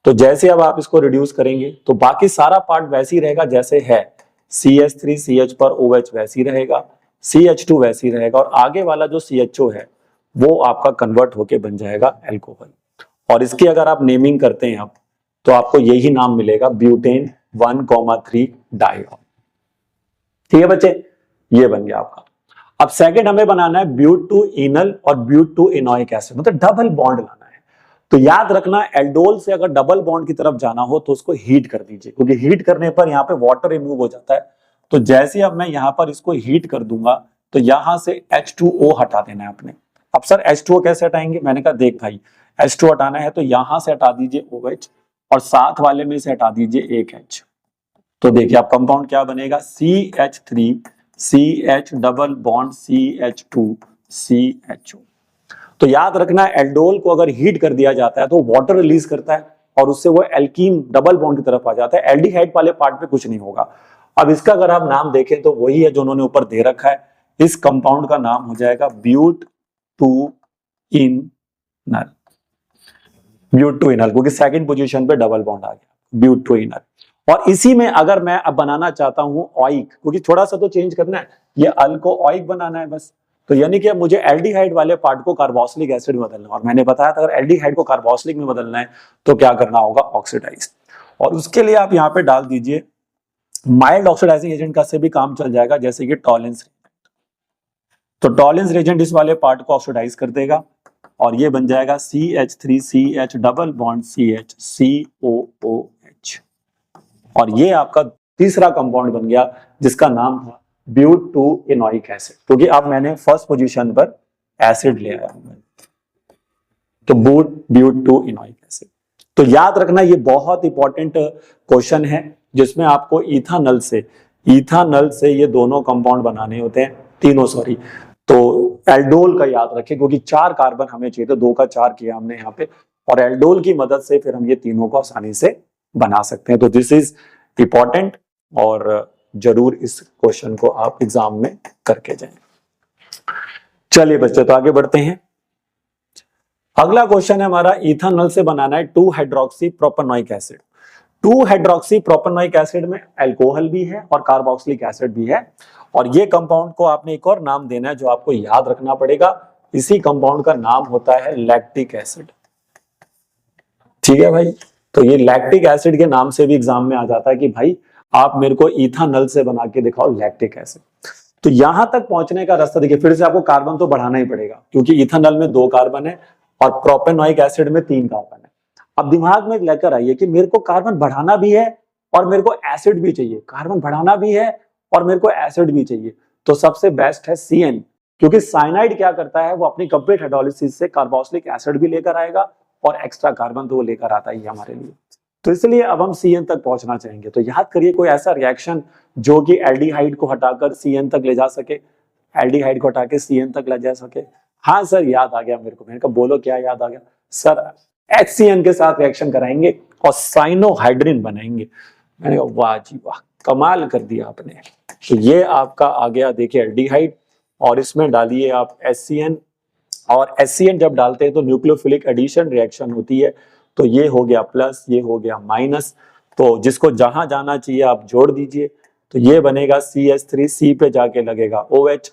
तो जैसे अब आप इसको रिड्यूस करेंगे तो बाकी सारा पार्ट वैसे ही रहेगा जैसे है, CH3CH पर OH वैसे ही रहेगा, CH2 वैसे ही रहेगा, और आगे वाला जो CHO है वो आपका कन्वर्ट होके बन जाएगा अल्कोहल। और इसकी अगर आप नेमिंग करते हैं अब तो आपको यही नाम मिलेगा, ब्यूटेन 1,3 डायोल। ठीक है बच्चे, ये बन गया आपका। अब सेकंड हमें बनाना है ब्यूट टू इनल और ब्यूट टू इनोइक एसिड, मतलब डबल बॉन्ड लाना है। तो याद रखना एल्डोल से अगर डबल बॉन्ड की तरफ जाना हो तो उसको हीट कर दीजिए, क्योंकि हीट करने पर यहाँ पे वाटर रिमूव हो जाता है। तो जैसे अब मैं यहाँ पर इसको हीट कर दूंगा तो यहां से H2O हटा देना है आपने। अब सर H2O कैसे हटाएंगे? मैंने कहा देख भाई, H2O हटाना है तो यहां से हटा दीजिए OH, और साथ वाले में से हटा दीजिए एक H। तो देखिए आप कंपाउंड क्या बनेगा, CH3 CH double bond CH2 CHO। तो याद रखना एल्डोल को अगर हीट कर दिया जाता है तो वाटर रिलीज करता है और उससे वो एल्कीन डबल बॉन्ड की तरफ आ जाता है, एल्डिहाइड वाले पार्ट पे कुछ नहीं होगा। अब इसका अगर आप नाम देखें तो वही है जो उन्होंने ऊपर दे रखा है। इस कंपाउंड का नाम हो जाएगा ब्यूट टू इनल, ब्यूट टू इनल, क्योंकि सेकंड पोजीशन पे डबल बॉन्ड आ गया, ब्यूट टू इनल। और इसी में अगर मैं अब बनाना चाहता हूं ऑइक, क्योंकि थोड़ा सा तो चेंज करना है, ये अल को ऑइक बनाना है बस। तो यानी कि अब मुझे एल्डिहाइड वाले पार्ट को कार्बोक्सिलिक एसिड में बदलना है, और मैंने बताया था अगर एल्डिहाइड को कार्बोक्सिलिक में बदलना है तो क्या करना होगा, ऑक्सीडाइज। और उसके लिए आप यहाँ पे डाल दीजिए माइल्ड ऑक्सीडाइजिंग एजेंट का से भी काम चल जाएगा, जैसे कि टॉलेंस। तो टॉलेंस रेजेंट इस वाले पार्ट को ऑक्सीडाइज कर देगा और ये बन जाएगा CH3CH double bond CH COOH। और ये आपका तीसरा कंपाउंड बन गया जिसका नाम था ब्यूट टू इनोइक एसिड, क्योंकि अब मैंने फर्स्ट पोजीशन पर एसिड ले आया हूं, तो ब्यूट टू इनोइक एसिड। तो याद रखना ये बहुत इंपॉर्टेंट क्वेश्चन है जिसमें आपको इथानल से ये दोनों कंपाउंड बनाने होते हैं, तीनों सॉरी, तो एल्डोल का याद रखें, क्योंकि 4 कार्बन हमें चाहिए, तो 2 का 4 किया हमने यहाँ पे, और एल्डोल की मदद से फिर हम ये तीनों को आसानी से बना सकते हैं। तो दिस इज इंपॉर्टेंट, और जरूर इस क्वेश्चन को आप एग्जाम में करके जाएं। चलिए बच्चे, तो आगे बढ़ते हैं। अगला क्वेश्चन है हमारा, इथेनॉल से बनाना है 2 hydroxy propanoic acid. 2 hydroxy propanoic acid में अल्कोहल भी है और कार्बोक्सिलिक एसिड भी है, और ये कंपाउंड को आपने एक और नाम देना है जो आपको याद रखना पड़ेगा। इसी कंपाउंड का नाम होता है लैक्टिक एसिड। ठीक है भाई, तो ये लैक्टिक एसिड के नाम से भी एग्जाम में आ जाता है कि भाई आप मेरे को इथेनॉल से बना के दिखाओ लैक्टिक एसिड। तो यहां तक पहुंचने का रास्ता देखिए, फिर से आपको कार्बन तो बढ़ाना ही पड़ेगा, क्योंकि इथेनॉल में 2 कार्बन है और प्रोपेनोइक एसिड में 3 कार्बन है। अब दिमाग में लेकर आइए कि मेरे को कार्बन बढ़ाना भी है और मेरे को एसिड भी चाहिए, कार्बन बढ़ाना भी है और मेरे को एसिड भी चाहिए। तो सबसे बेस्ट है CN, क्योंकि साइनाइड क्या करता है, वो अपनी कंप्लीट हाइड्रोलिसिस से कार्बोक्सिलिक एसिड भी लेकर आएगा और एक्स्ट्रा कार्बन तो वो लेकर आता ही हमारे लिए। तो इसलिए अब हम CN तक पहुंचना चाहेंगे। तो याद करिए कोई ऐसा रिएक्शन जो कि एल्डिहाइड को हटाकर CN तक ले जा सके, एल्डिहाइड को हटा के CN तक ले जा सके। हाँ सर, याद आ गया मेरे को। मैंने कहा बोलो क्या याद आ गया सर? HCN के साथ रिएक्शन कराएंगे और साइनोहाइड्रिन बनाएंगे। मैंने कहा वाह जी वाह, कमाल कर दिया आपने। तो ये आपका आ गया देखिए एल्डिहाइड, और इसमें डालिए आप HCN, और HCN जब डालते हैं तो न्यूक्लियोफिलिक एडिशन रिएक्शन होती है। तो ये हो गया प्लस, ये हो गया माइनस, तो जिसको जहां जाना चाहिए आप जोड़ दीजिए। तो ये बनेगा CH3, C पे जाके लगेगा OH,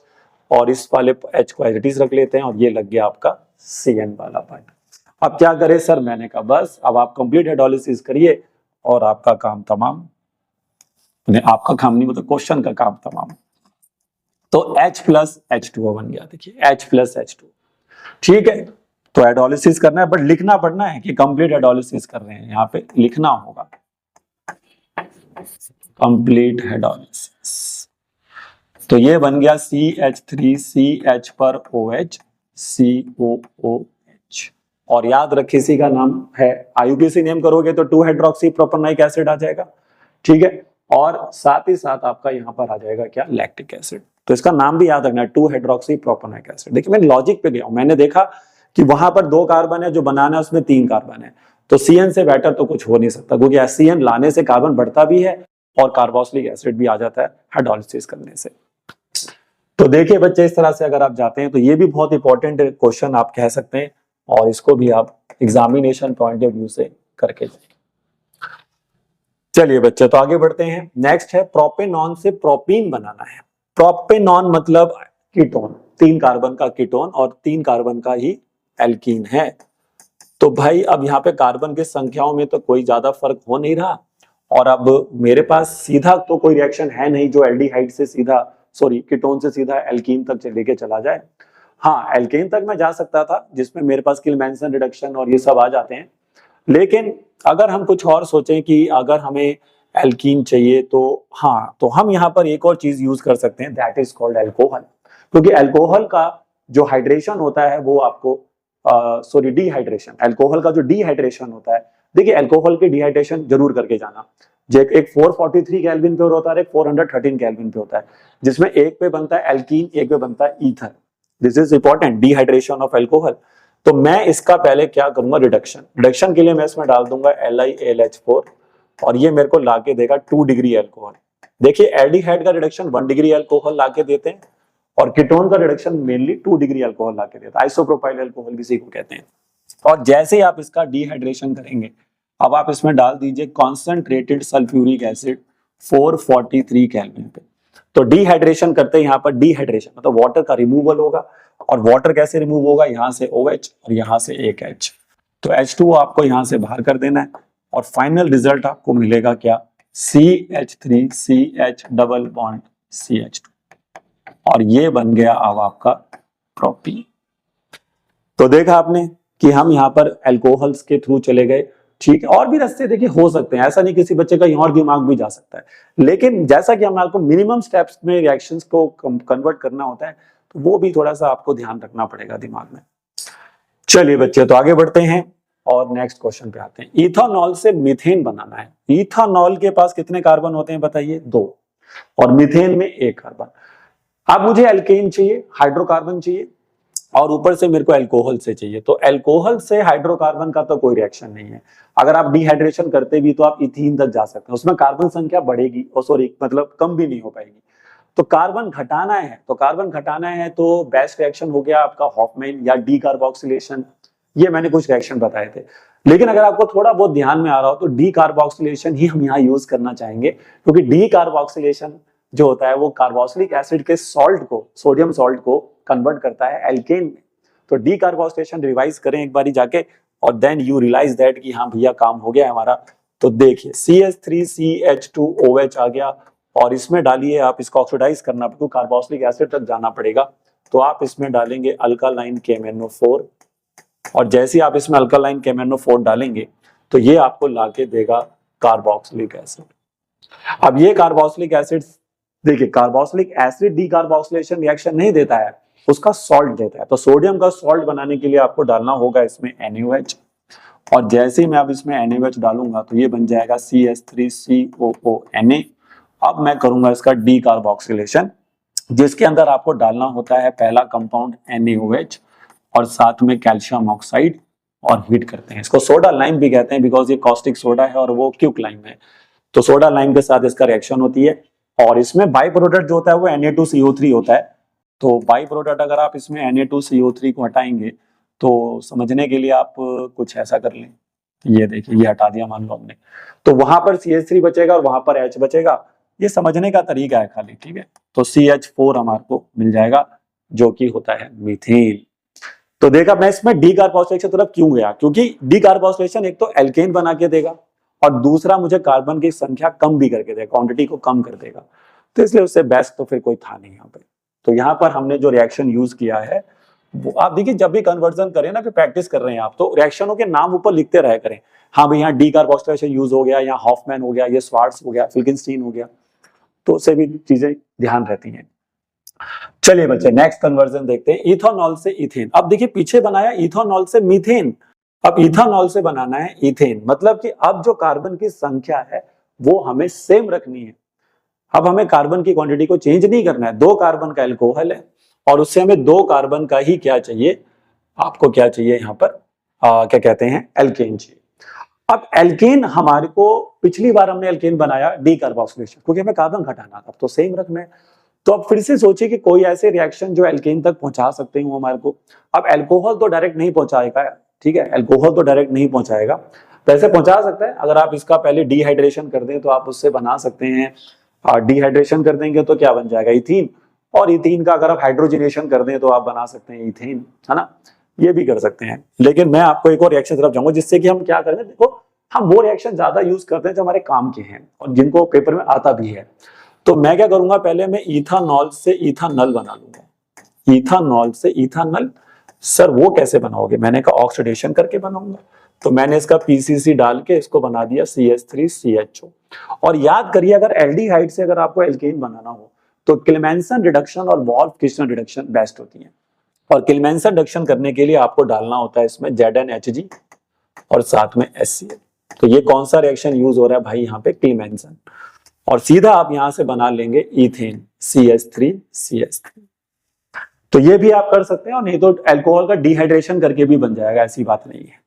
और इस वाले H को एज इट इज रख लेते हैं, और ये लग गया आपका CN वाला पार्ट। अब क्या करें सर? मैंने कहा बस अब आप कंप्लीट हाइड्रोलिसिस करिए और आपका काम तमाम। आपका काम नहीं, मतलब क्वेश्चन का काम तमाम। तो H+H2O बन गया, देखिए H+H2। ठीक है, तो हाइड्रोलिसिस करना है, बट लिखना पड़ना है कि कंप्लीट हाइड्रोलिसिस कर रहे हैं, यहाँ पे लिखना होगा कंप्लीट हाइड्रोलिसिस। तो ये बन गया CH3CH पर OH COOH, और याद रखिए इसी का नाम है, IUPAC नेम करोगे तो 2 हाइड्रोक्सी प्रोपेनोइक एसिड आ जाएगा। ठीक है, और साथ ही साथ आपका यहाँ पर आ जाएगा क्या? Lactic acid. तो इसका नाम भी याद रखना है, 2 हाइड्रोक्सी प्रोपेनोइक एसिड। देखिए मैं लॉजिक पे गया हूं, मैंने देखा कि वहां पर 2 कार्बन है, जो बनाना है उसमें 3 कार्बन है, तो CN से बेटर तो कुछ हो नहीं सकता, क्योंकि HCN लाने से कार्बन बढ़ता भी है और कार्बोक्सिलिक एसिड भी आ जाता है हाइड्रोलिसिस करने से। तो देखिए बच्चे, इस तरह से अगर आप जाते हैं तो ये भी बहुत इंपॉर्टेंट क्वेश्चन आप कह सकते हैं, और इसको भी आप एग्जामिनेशन पॉइंट ऑफ व्यू से करके जाइए। चलिए बच्चे, तो आगे बढ़ते हैं। नेक्स्ट है प्रोपेनॉन से प्रोपीन बनाना है। प्रोपेनॉन मतलब कीटोन, 3 कार्बन का कीटोन और 3 कार्बन का ही एल्कीन है। तो भाई अब यहाँ पे कार्बन की संख्याओं में तो कोई ज्यादा फर्क हो नहीं रहा, और अब मेरे पास सीधा तो कोई रिएक्शन है नहीं जो एल्डिहाइड से सीधा, सॉरी कीटोन से सीधा एल्कीन तक लेके चला जाए। हाँ, एल्केन तक मैं जा सकता था, जिसमें मेरे पास किलमैनसन रिडक्शन और ये सब आ जाते हैं, लेकिन अगर हम कुछ और सोचें कि अगर हमें एल्कीन चाहिए तो हाँ, तो हम यहाँ पर एक और चीज यूज कर सकते हैं, दैट इज कॉल्ड एल्कोहल। क्योंकि एल्कोहल का जो हाइड्रेशन होता है वो आपको सॉरी डिहाइड्रेशन, एल्कोहल का जो डिहाइड्रेशन होता है, देखिए एल्कोहल के डिहाइड्रेशन जरूर करके जाना। एक 443 केल्विन पे होता है, एक 413 केल्विन पे होता है, जिसमें एक पे बनता है एल्कीन, एक पे बनता है ether. This is important, dehydration of alcohol. तो मैं इसका पहले क्या करूंगा, रिडक्शन के लिए मैं इसमें डाल दूंगा LiAlH4, और ये मेरे को लाके देगा 2 डिग्री एल्कोहल। देखिए एल्डिहाइड का रिडक्शन 1 डिग्री एल्कोहल लाके देते हैं, और कीटोन का रिडक्शन मेनली 2 डिग्री एल्कोहल लाके देता है, आइसोप्रोपाइल एल्कोहल भी इसी को कहते हैं। और जैसे ही आप इसका डिहाइड्रेशन करेंगे, अब आप इसमें डाल दीजिए कॉन्सेंट्रेटेड सल्फ्यूरिक एसिड 443 केल्विन पे। तो डिहाइड्रेशन करते हैं, यहाँ पर डिहाइड्रेशन मतलब वाटर का रिमूवल होगा, और वाटर कैसे रिमूव होगा, यहाँ से OH और यहाँ से एक H, तो H2O आपको यहाँ से बाहर कर देना है, और फाइनल रिजल्ट आपको मिलेगा क्या, CH3CH डबल बॉन्ड CH2, और ये बन गया अब आपका प्रोपीन। तो देखा आपने कि हम यहाँ पर अल्कोहल्स के थ्रू चले गए, ठीक है। और भी रास्ते देखिए हो सकते हैं, ऐसा नहीं किसी बच्चे का और दिमाग भी जा सकता है, लेकिन जैसा कि हमें आपको मिनिमम स्टेप्स में रिएक्शंस को कन्वर्ट करना होता है, तो वो भी थोड़ा सा आपको ध्यान रखना पड़ेगा दिमाग में। चलिए बच्चे, तो आगे बढ़ते हैं और नेक्स्ट क्वेश्चन पे आते हैं। इथेनॉल से मीथेन बनाना है। इथेनॉल के पास कितने कार्बन होते हैं बताइए, 2, और मीथेन में 1 कार्बन। अब मुझे एल्केन चाहिए, हाइड्रोकार्बन चाहिए, और ऊपर से मेरे को अल्कोहल से चाहिए। तो अल्कोहल से हाइड्रोकार्बन का तो कोई रिएक्शन नहीं है। अगर आप डिहाइड्रेशन करते भी तो आप इथीन तक जा सकते हैं, उसमें कार्बन संख्या बढ़ेगी और सॉरी मतलब कम भी नहीं हो पाएगी। तो कार्बन घटाना है, तो कार्बन घटाना है तो बेस्ट रिएक्शन हो गया आपका हॉफमैन या डी कार्बोक्सिलेशन। ये मैंने कुछ रिएक्शन बताए थे, लेकिन अगर आपको थोड़ा बहुत ध्यान में आ रहा हो तो डी कार्बोक्सिलेशन ही हम यहाँ यूज करना चाहेंगे, क्योंकि डी कार्बोक्सिलेशन जो होता है वो कार्बोक्सिलिक एसिड के सॉल्ट को, सोडियम सॉल्ट को कन्वर्ट करता है एल्केन में। तो डी कार्बोक्सिलेशन रिवाइज करें एक बारी जाके, और देन यू रियलाइज दैट कि हाँ भैया काम हो गया है हमारा। तो देखिए CH3CH2OH आ गया, और इसमें डालिए आप, इसको ऑक्सीडाइज करना आपको कार्बोक्सिलिक एसिड तक जाना पड़ेगा। तो आप इसमें डालेंगे अल्कालाइन KMnO4, और जैसे ही आप इसमें अल्कालाइन KMnO4 डालेंगे तो ये आपको लाके देगा कार्बोक्सिलिक एसिड। अब ये कार्बोक्सिलिक एसिड, देखिए carboxylic acid D carboxylation reaction नहीं देता है, उसका सॉल्ट देता है। तो सोडियम का सॉल्ट बनाने के लिए आपको डालना होगा इसमें NaOH, और जैसे ही मैं अब इसमें NaOH डालूंगा तो ये बन जाएगा CH3COONA। अब मैं करूंगा इसका डी कार्बोक्सिलेशन, जिसके अंदर आपको डालना होता है पहला कंपाउंड NaOH और साथ में कैल्शियम ऑक्साइड, और हीट करते हैं। इसको सोडा लाइम भी कहते हैं, बिकॉज ये कॉस्टिक सोडा है और वो क्यूक लाइम है। तो सोडा लाइम के साथ इसका रिएक्शन होती है, और इसमें बाई प्रोडक्ट जो होता है वो Na2CO3 होता है। तो बाई प्रोडक्ट अगर आप इसमें Na2CO3 को हटाएंगे तो समझने के लिए आप कुछ ऐसा कर लें, ये देखिए ये हटा दिया मान लो हमने, तो वहां पर CH3 बचेगा और वहां पर H बचेगा। ये समझने का तरीका है खाली, ठीक है। तो CH4 हमारे को मिल जाएगा, जो कि होता है मीथेन। तो देखा मैं इसमें डी कार्बोक्सिलेशन तरफ क्यों गया, क्योंकि डी कार्बोक्सिलेशन एक तो एल्केन बना के देगा, और दूसरा मुझे कार्बन की संख्या कम भी करके देगा, क्वांटिटी को कम कर देगा। तो इसलिए उससे बेस्ट तो फिर कोई था नहीं यहाँ पे। तो यहाँ पर हमने जो रिएक्शन यूज किया है वो आप देखिए, जब भी कन्वर्जन करें ना, फिर प्रैक्टिस कर रहे हैं आप, तो रिएक्शनों के नाम ऊपर लिखते रहे करें। हाँ भाई यहाँ डी कार्बोक्सिलेशन यूज हो गया, यहाँ हॉफमैन हो गया, ये स्वार्ट्स हो गया, फिल्किंस्टीन हो गया, तो उससे भी चीजें ध्यान रहती हैं। चलिए बच्चे नेक्स्ट कन्वर्जन देखते हैं, इथेनॉल से इथेन। अब देखिए पीछे बनाया इथेनॉल से मीथेन, अब इथेनॉल से बनाना है इथेन, मतलब कि अब जो कार्बन की संख्या है वो हमें सेम रखनी है। अब हमें कार्बन की क्वांटिटी को चेंज नहीं करना है। 2 कार्बन का एल्कोहल है और उससे हमें 2 कार्बन का ही क्या चाहिए, आपको क्या चाहिए यहाँ पर क्या कहते हैं, एल्केन चाहिए। अब एल्केन हमारे को, पिछली बार हमने एल्केन बनाया डी कार्बोक्सिलेशन, क्योंकि हमें कार्बन घटाना था, तो सेम रखना है। तो अब फिर से सोचिए कि कोई ऐसे रिएक्शन जो एल्केन तक पहुंचा सकते हो हमारे को। अब अल्कोहल तो डायरेक्ट नहीं पहुंचाएगा, ठीक है, अल्कोहल तो डायरेक्ट नहीं पहुंचाएगा, वैसे पहुंचा सकता है। अगर आप इसका पहले डिहाइड्रेशन कर दें तो आप उससे बना सकते हैं, डिहाइड्रेशन कर देंगे तो क्या बन जाएगा, इथीन, और इथीन का अगर आप हाइड्रोजनेशन कर दें तो आप बना सकते हैं इथेन, है ना, ये भी कर सकते हैं। लेकिन मैं आपको एक और रिएक्शन तरफ जाऊंगा, जिससे कि हम क्या करें, देखो हम वो रिएक्शन ज्यादा यूज करते हैं जो हमारे काम के हैं और जिनको पेपर में आता भी है। तो मैं क्या करूंगा, पहले मैं इथानॉल से इथानल बना लूंगा। इथानॉल से इथानल, सर वो कैसे बनाओगे, मैंने कहा ऑक्सीडेशन करके बनाऊंगा। तो मैंने इसका PCC डाल के इसको बना दिया CH3CHO। और याद करिए, अगर एल्डिहाइड से अगर आपको एल्केन बनाना हो तो क्लेमेंसन रिडक्शन और वॉल्फ-किर्चनर रिडक्शन बेस्ट होती है। और क्लेमेंसन रिडक्शन करने के लिए आपको डालना होता है इसमें ZnHg और साथ में HCl। तो ये कौन सा रिएक्शन यूज हो रहा है भाई, यहाँ पे क्लेमेंसन, और सीधा आप यहां से बना लेंगे इथेन CH3CH3। तो ये भी आप कर सकते हैं, और नहीं तो अल्कोहल का डिहाइड्रेशन करके भी बन जाएगा, ऐसी बात नहीं है।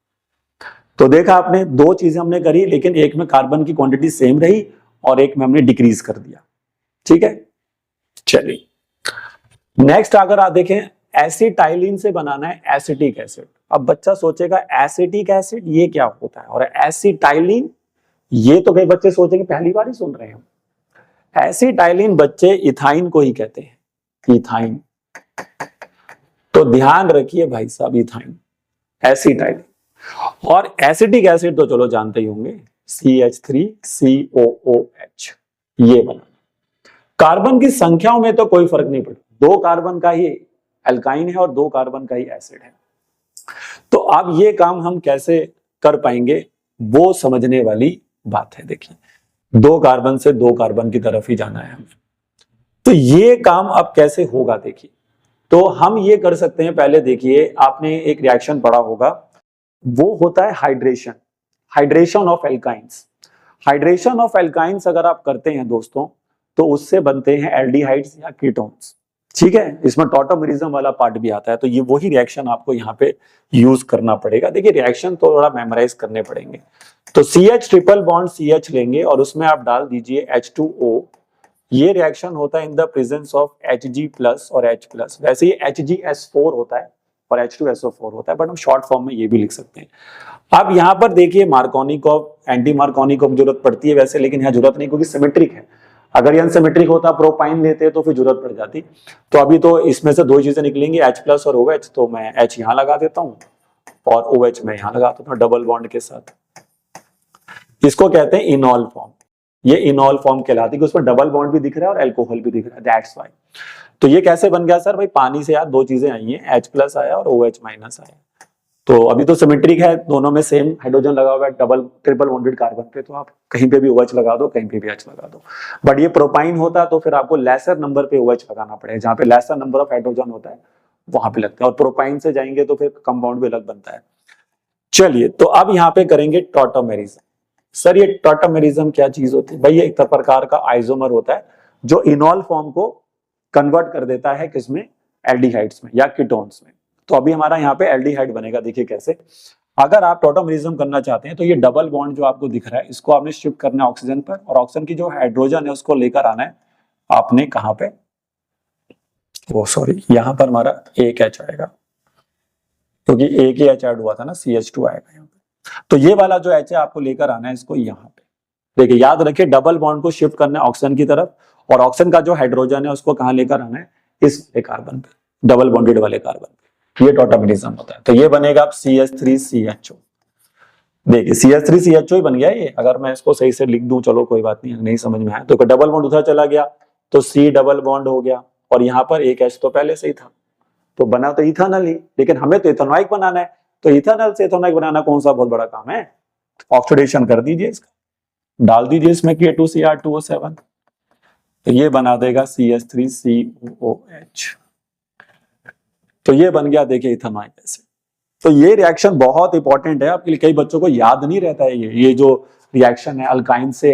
तो देखा आपने, 2 चीजें हमने करी, लेकिन एक में कार्बन की क्वांटिटी सेम रही और एक में हमने डिक्रीज कर दिया, ठीक है। चलिए नेक्स्ट अगर आप देखें, एसिटाइलिन से बनाना है एसिटिक एसिड। अब बच्चा सोचेगा एसिटिक एसिड ये क्या होता है, और एसिटाइलिन, ये तो कई बच्चे सोचेंगे पहली बार ही सुन रहे हैं। एसिटाइलिन बच्चे इथाइन को ही कहते हैं, इथाइन। तो ध्यान रखिए भाई साहब, इथाइन, एसिटाइलिन। और एसिटिक एसिड तो चलो जानते ही होंगे, CH3COOH, ये बना। कार्बन की संख्याओं में तो कोई फर्क नहीं पड़ता, 2 कार्बन का ही अल्काइन है और 2 कार्बन का ही एसिड है। तो अब ये काम हम कैसे कर पाएंगे, वो समझने वाली बात है। देखिए 2 कार्बन से 2 कार्बन की तरफ ही जाना है हमें, तो ये काम अब कैसे होगा, देखिए। तो हम ये कर सकते हैं, पहले देखिए आपने एक रिएक्शन पढ़ा होगा, वो होता है hydration, hydration of alkynes. Hydration of alkynes अगर आप करते हैं दोस्तों, तो उससे बनते हैं एल्डिहाइड्स या कीटोन्स। ठीक है, इसमें टॉटोमेरिज्म वाला पार्ट भी आता है, तो ये वही रिएक्शन आपको यहाँ पे यूज करना पड़ेगा। देखिए रिएक्शन तो थोड़ा मेमोराइज करने पड़ेंगे। तो CH ट्रिपल बॉन्ड CH लेंगे और उसमें आप डाल दीजिए H2O। ये रिएक्शन होता है in the presence of Hg plus और H प्लस। वैसे ये HgS4 होता है और H2SO4 होता है, बट हम शॉर्ट फॉर्म में ये भी लिख सकते हैं। अब यहाँ पर देखिए मार्कोनिकॉव, एंटी मार्कोनिकॉव जरूरत पड़ती है वैसे, लेकिन यहाँ जरूरत नहीं क्योंकि सिमेट्रिक है। अगर ये अनसिमेट्रिक होता प्रोपाइन लेते तो फिर जरूरत पड़ जाती। तो अभी तो इसमें से दो चीजें निकलेंगी, H प्लस और OH, तो मैं H यहाँ लगा देता हूँ और OH मैं यहाँ लगा देता हूँ डबल बॉन्ड के साथ। इसको कहते हैं इनॉल फॉर्म। ये इनॉल फॉर्म कहलाती है कि उसमें डबल बॉन्ड भी दिख रहा है और अल्कोहल भी दिख रहा है, दैट्स व्हाई। तो ये कैसे बन गया सर? भाई पानी से यार दो चीजें आई हैं, H प्लस आया और OH माइनस आया। तो अभी तो सिमेट्रिक है, दोनों में सेम हाइड्रोजन लगा हुआ है डबल ट्रिपल बॉन्डेड कार्बन पे, तो आप कहीं पे भी OH लगा दो, कहीं पे भी H लगा दो। बट ये प्रोपाइन होता तो फिर आपको लेसर नंबर पे OH लगाना पड़ेगा, जहां पे लेसर नंबर ऑफ हाइड्रोजन होता है वहां पे लगता है, और प्रोपाइन से जाएंगे तो फिर कंपाउंड भी अलग बनता है। चलिए, तो अब यहाँ पे करेंगे टॉटोमेरिज्म। सर ये टॉटोमेरिज्म क्या चीज होती है? भाई ये एक प्रकार का आइसोमर होता है जो इनॉल फॉर्म को कन्वर्ट कर देता है किसमें? एल्डिहाइड्स में या कीटोन्स में। तो अभी हमारा यहाँ पे एल्डिहाइड बनेगा। देखिए कैसे, अगर आप टॉटोमेरिज्म करना चाहते हैं तो ये डबल बॉन्ड जो आपको दिख रहा है इसको आपने शिफ्ट करना है ऑक्सीजन पर, और ऑक्सीजन की जो हाइड्रोजन है उसको लेकर आना है आपने कहाँ पे? वो सॉरी, यहाँ पर हमारा एक H आएगा क्योंकि एक ही H ऐड हुआ था ना, CH2 आएगा यहाँ पे। तो ये वाला जो H है आपको लेकर आना है इसको यहाँ पे। देखिए याद रखिए डबल बॉन्ड को शिफ्ट करना है ऑक्सीजन की तरफ, और ऑक्सीजन का जो हाइड्रोजन है उसको कहाँ लेकर आना है? इस कार्बन पे, डबल बॉन्डेड वाले कार्बन पे। ये टॉटोमेरिज्म होता है। तो ये बनेगा अब CH3CHO। देखिए CH3CHO ही बन गया ये। अगर मैं इसको सही से लिख दूं, चलो कोई बात नहीं, नहीं समझ में आया तो डबल बॉन्ड उधर चला गया तो C डबल बॉन्ड हो गया, और यहाँ पर एक H तो पहले से ही था, तो बना तो इथेनॉल ही, लेकिन हमें तो इथेनॉइक बनाना है। तो इथेनॉल से इथेनॉइक बनाना कौन सा बहुत बड़ा काम है? ऑक्सीडेशन कर दीजिए इसका, डाल दीजिए इसमें K2Cr2O7, तो ये बना देगा CH3COOH। तो ये बन गया देखिए इथेनॉइक ऐसे। तो ये रिएक्शन बहुत इंपॉर्टेंट है आपके लिए, कई बच्चों को याद नहीं रहता है ये जो रिएक्शन है अल्काइन से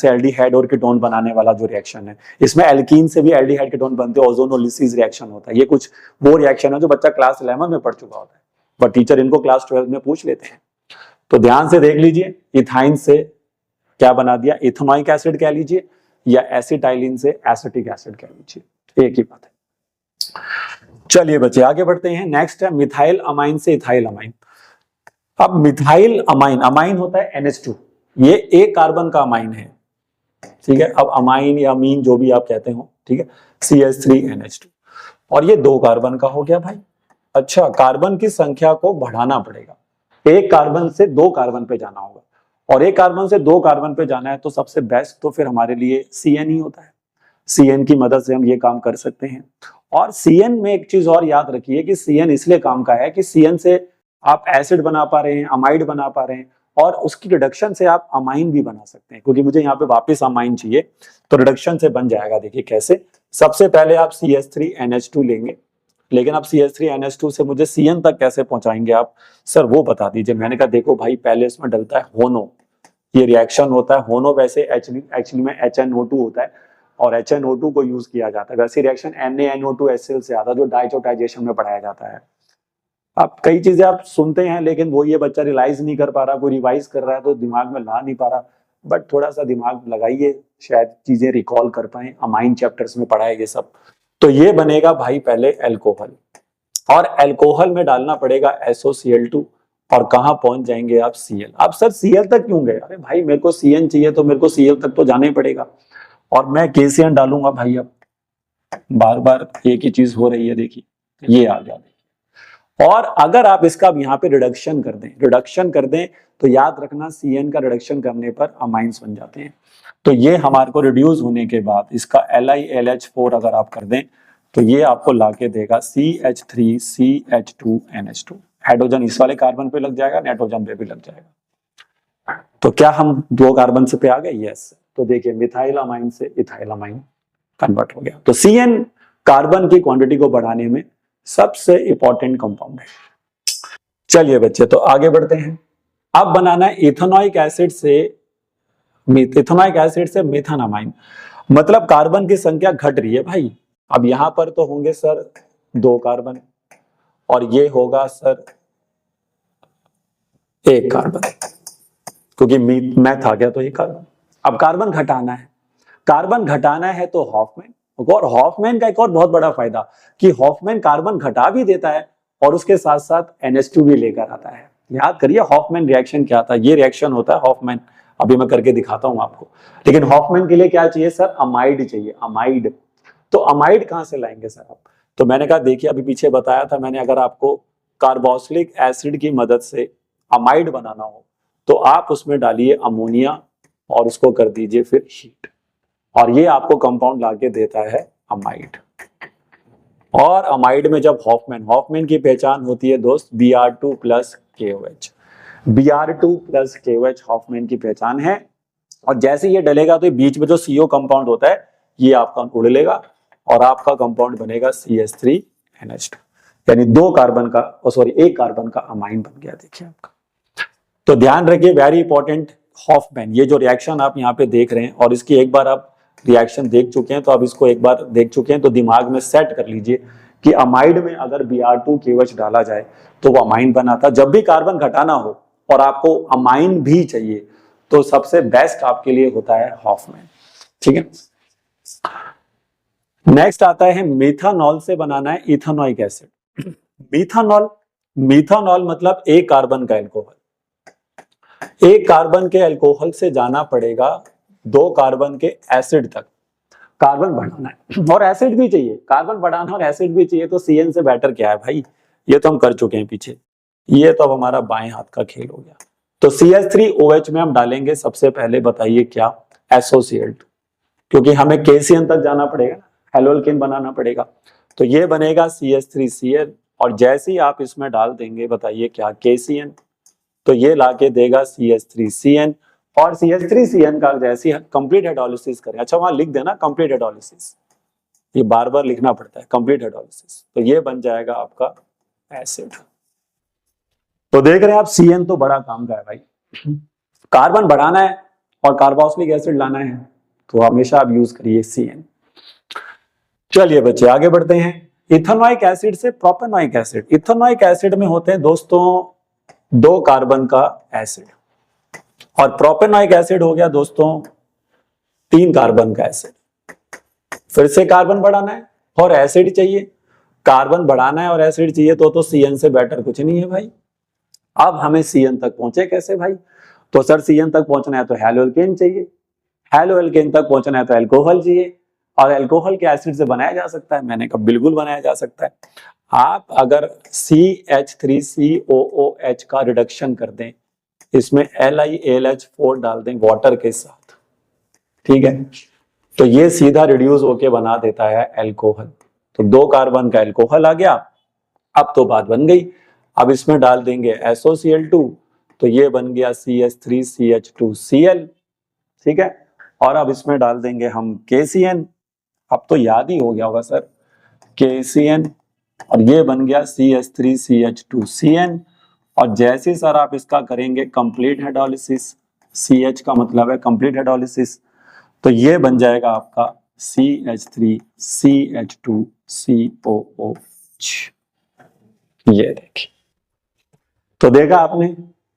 एल्डिहाइड और कीटोन बनाने वाला जो रिएक्शन है। इसमें एल्कीन से भी एल्डिहाइड कीटोन बनते हैं, ओजोनोलिसिस रिएक्शन होता है। ये कुछ वो रिएक्शन है जो बच्चा क्लास 11 में पढ़ चुका होता है, बट टीचर इनको क्लास 12 में पूछ लेते हैं। तो ध्यान से देख लीजिए, इथाइन से क्या बना दिया? इथेनॉइक एसिड कह लीजिए, या एसिटाइलिन से एसिटिक एसिड कह लीजिए, एक ही बात है। चलिए बच्चे आगे बढ़ते हैं। नेक्स्ट है मिथाइल अमाइन से इथाइल अमाइन। अब मिथाइल अमाइन, अमाइन होता है NH2, ये एक कार्बन का अमाइन है, ठीक है। अब अमाइन या अमीन जो भी आप कहते हो, ठीक है, CH3NH2, और ये दो कार्बन का हो गया भाई। अच्छा, कार्बन की संख्या को बढ़ाना पड़ेगा, एक कार्बन से दो कार्बन पे जाना होगा, और एक कार्बन से दो कार्बन पे जाना है तो सबसे बेस्ट तो फिर हमारे लिए CN ही होता है। CN की मदद से हम ये काम कर सकते हैं। और CN में एक चीज और याद रखिए कि CN इसलिए काम का है कि CN से आप एसिड बना पा रहे हैं, अमाइड बना पा रहे हैं, और उसकी रिडक्शन से आप अमाइन भी बना सकते हैं, क्योंकि मुझे यहाँ पे वापस अमाइन चाहिए, तो रिडक्शन से बन जाएगा। देखिए कैसे, सबसे पहले आप CH3NH2 लेंगे, लेकिन आप CH3NH2 से मुझे CN तक कैसे पहुंचाएंगे आप? सर वो बता दीजिए। मैंने कहा देखो भाई, पहले इसमें डलता है होनो, ये रिएक्शन होता है होनो, वैसे एक्चुअली में HNO2 होता है, और HNO2 को यूज किया जाता है। वैसे रिएक्शन NaNO2HCl से आता है जो डाइजोटाइजेशन में पढ़ाया जाता है। अब कई चीजें आप सुनते हैं, लेकिन वो ये बच्चा रियलाइज नहीं कर पा रहा, कोई रिवाइज कर रहा है तो दिमाग में ला नहीं पा रहा, बट थोड़ा सा दिमाग लगाइए, शायद चीजें रिकॉल कर पाए। अमाइन चैप्टर्स में पढ़ा है ये सब। तो ये बनेगा भाई पहले एल्कोहल, और एल्कोहल में डालना पड़ेगा SOCl2, और कहां पहुंच जाएंगे आप? Cl। अब सर Cl तक क्यों गए? अरे भाई मेरे को CN चाहिए तो मेरे को Cl तक तो जाना ही पड़ेगा, और मैं KCN डालूंगा भाई। अब बार बार एक ही चीज हो रही है, देखिए ये आ गया। और अगर आप इसका यहाँ पे रिडक्शन कर दें तो याद रखना CN का रिडक्शन करने पर अमाइंस बन जाते हैं। तो ये हमारे को रिड्यूस होने के बाद इसका LiLH4 अगर आप कर दें तो ये आपको लाके देगा CH3CH2NH2। हाइड्रोजन इस वाले कार्बन पे लग जाएगा, नाइट्रोजन पे भी लग जाएगा। तो क्या हम दो कार्बन से पे आ गए? यस। तो देखिए मिथाइल अमाइन से इथाइल अमाइन कन्वर्ट हो गया। तो CN कार्बन की क्वांटिटी को बढ़ाने में सबसे इंपॉर्टेंट कंपाउंड है। चलिए बच्चे, तो आगे बढ़ते हैं। अब बनाना है इथेनॉइक एसिड से मिथेन अमाइन। मतलब कार्बन की संख्या घट रही है भाई, अब यहां पर तो होंगे सर 2 कार्बन और ये होगा सर 1 कार्बन, क्योंकि मैथ आ गया तो ये कार्बन। अब कार्बन घटाना है, कार्बन घटाना है तो हॉफमैन। और हॉफमैन का एक और बहुत बड़ा फायदा कि हॉफमैन कार्बन घटा भी देता है और उसके साथ साथ NH2 भी लेकर आता है। याद करिए हॉफमैन रिएक्शन क्या था, ये रिएक्शन होता है हॉफमैन, अभी मैं करके दिखाता हूं आपको। लेकिन हॉफमैन के लिए क्या चाहिए सर, अमाइड चाहिए, अमाइड। तो अमाइड कहां से लाएंगे सर आप, तो मैंने कहा देखिए अभी पीछे बताया था मैंने, अगर आपको कार्बोक्सिलिक एसिड की मदद से अमाइड बनाना हो तो आप उसमें डालिए अमोनिया और उसको कर दीजिए फिर हीट, और ये आपको कंपाउंड लाके देता है अमाइड। और अमाइड में जब हॉफमैन की पहचान होती है दोस्त Br2 plus KOH, Br2 plus KOH Hofmann की पहचान है। और जैसे ये डलेगा तो बीच में जो CO कंपाउंड होता है ये आपका उड़ लेगा और आपका कंपाउंड बनेगा CH3NH2, यानी 2 कार्बन का, सॉरी 1 कार्बन का अमाइन बन गया। देखिए आपका, तो ध्यान रखिए वेरी इंपॉर्टेंट, हॉफमैन ये जो रिएक्शन आप यहाँ पे देख रहे हैं और इसकी एक बार आप रिएक्शन देख चुके हैं तो अब इसको एक बार देख चुके हैं तो दिमाग में सेट कर लीजिए कि अमाइड में अगर Br2 KOH डाला जाए तो वो अमाइन बनाता। जब भी कार्बन घटाना हो और आपको अमाइन भी चाहिए तो सबसे बेस्ट आपके लिए होता है हॉफमैन। ठीक है, नेक्स्ट आता है मिथानॉल से बनाना है इथेनॉइक एसिड। मिथानॉल, मिथानॉल मतलब 1 कार्बन का एल्कोहल, 1 कार्बन के अल्कोहल से जाना पड़ेगा 2 कार्बन के एसिड तक। कार्बन बढ़ाना है और एसिड भी चाहिए, कार्बन बढ़ाना और एसिड भी चाहिए, तो CN से बेटर क्या है भाई, ये तो हम कर चुके हैं पीछे, ये तो अब हमारा बाएं हाथ का खेल हो गया। तो CH3OH में हम डालेंगे सबसे पहले, बताइए क्या, SOCl2, क्योंकि हमें KCN तक जाना पड़ेगा, हेलोल्केन बनाना पड़ेगा, तो ये बनेगा CH3Cl। और जैसे ही आप इसमें डाल देंगे बताइए क्या, KCN, तो ये लाके देगा CH3CN। और CH3CN का जैसे कंप्लीट हाइड्रोलिसिस करें, अच्छा वहां लिख देना कंप्लीट हाइड्रोलिसिस, ये बार बार लिखना पड़ता है कंप्लीट हाइड्रोलिसिस, तो ये बन जाएगा आपका एसिड। तो देख रहे हैं आप CN तो बड़ा काम का है भाई, कार्बन बढ़ाना है और कार्बोक्सिलिक एसिड लाना है तो हमेशा आप यूज करिए CN। चलिए बच्चे आगे बढ़ते हैं, इथेनॉइक एसिड से प्रोपेनॉइक एसिड। इथेनॉइक एसिड में होते हैं दोस्तों 2 कार्बन का एसिड, और प्रोपेनॉइक एसिड हो गया दोस्तों 3 कार्बन का एसिड। फिर से कार्बन बढ़ाना है और एसिड चाहिए, कार्बन बढ़ाना है और एसिड चाहिए तो CN से बेटर कुछ नहीं है भाई। अब हमें CN तक पहुंचे कैसे भाई, तो सर CN तक पहुंचना है तो हेलोल्केन चाहिए, हेलोल्केन तक पहुंचना है तो अल्कोहल चाहिए, और अल्कोहल के एसिड से बनाया जा सकता है, मैंने कहा बिल्कुल बनाया जा सकता है। आप अगर CH3COOH का रिडक्शन कर दें, इसमें LiAlH4 डाल दें वाटर के साथ, ठीक है, तो ये सीधा रिड्यूस होके बना देता है अल्कोहल। तो 2 कार्बन का अल्कोहल आ गया, अब तो बात बन गई। अब इसमें डाल देंगे SOCl2, तो ये बन गया CH3CH2Cl, ठीक है, और अब इसमें डाल देंगे हम KCN, अब तो याद ही हो गया होगा सर KCN, और ये बन गया CH3CH2CN। और जैसे सर आप इसका करेंगे कंप्लीट हाइड्रोलिसिस, CH का मतलब है कंप्लीट हाइड्रोलिसिस, तो ये बन जाएगा आपका CH3CH2COOH। ये देखिए, तो देखा आपने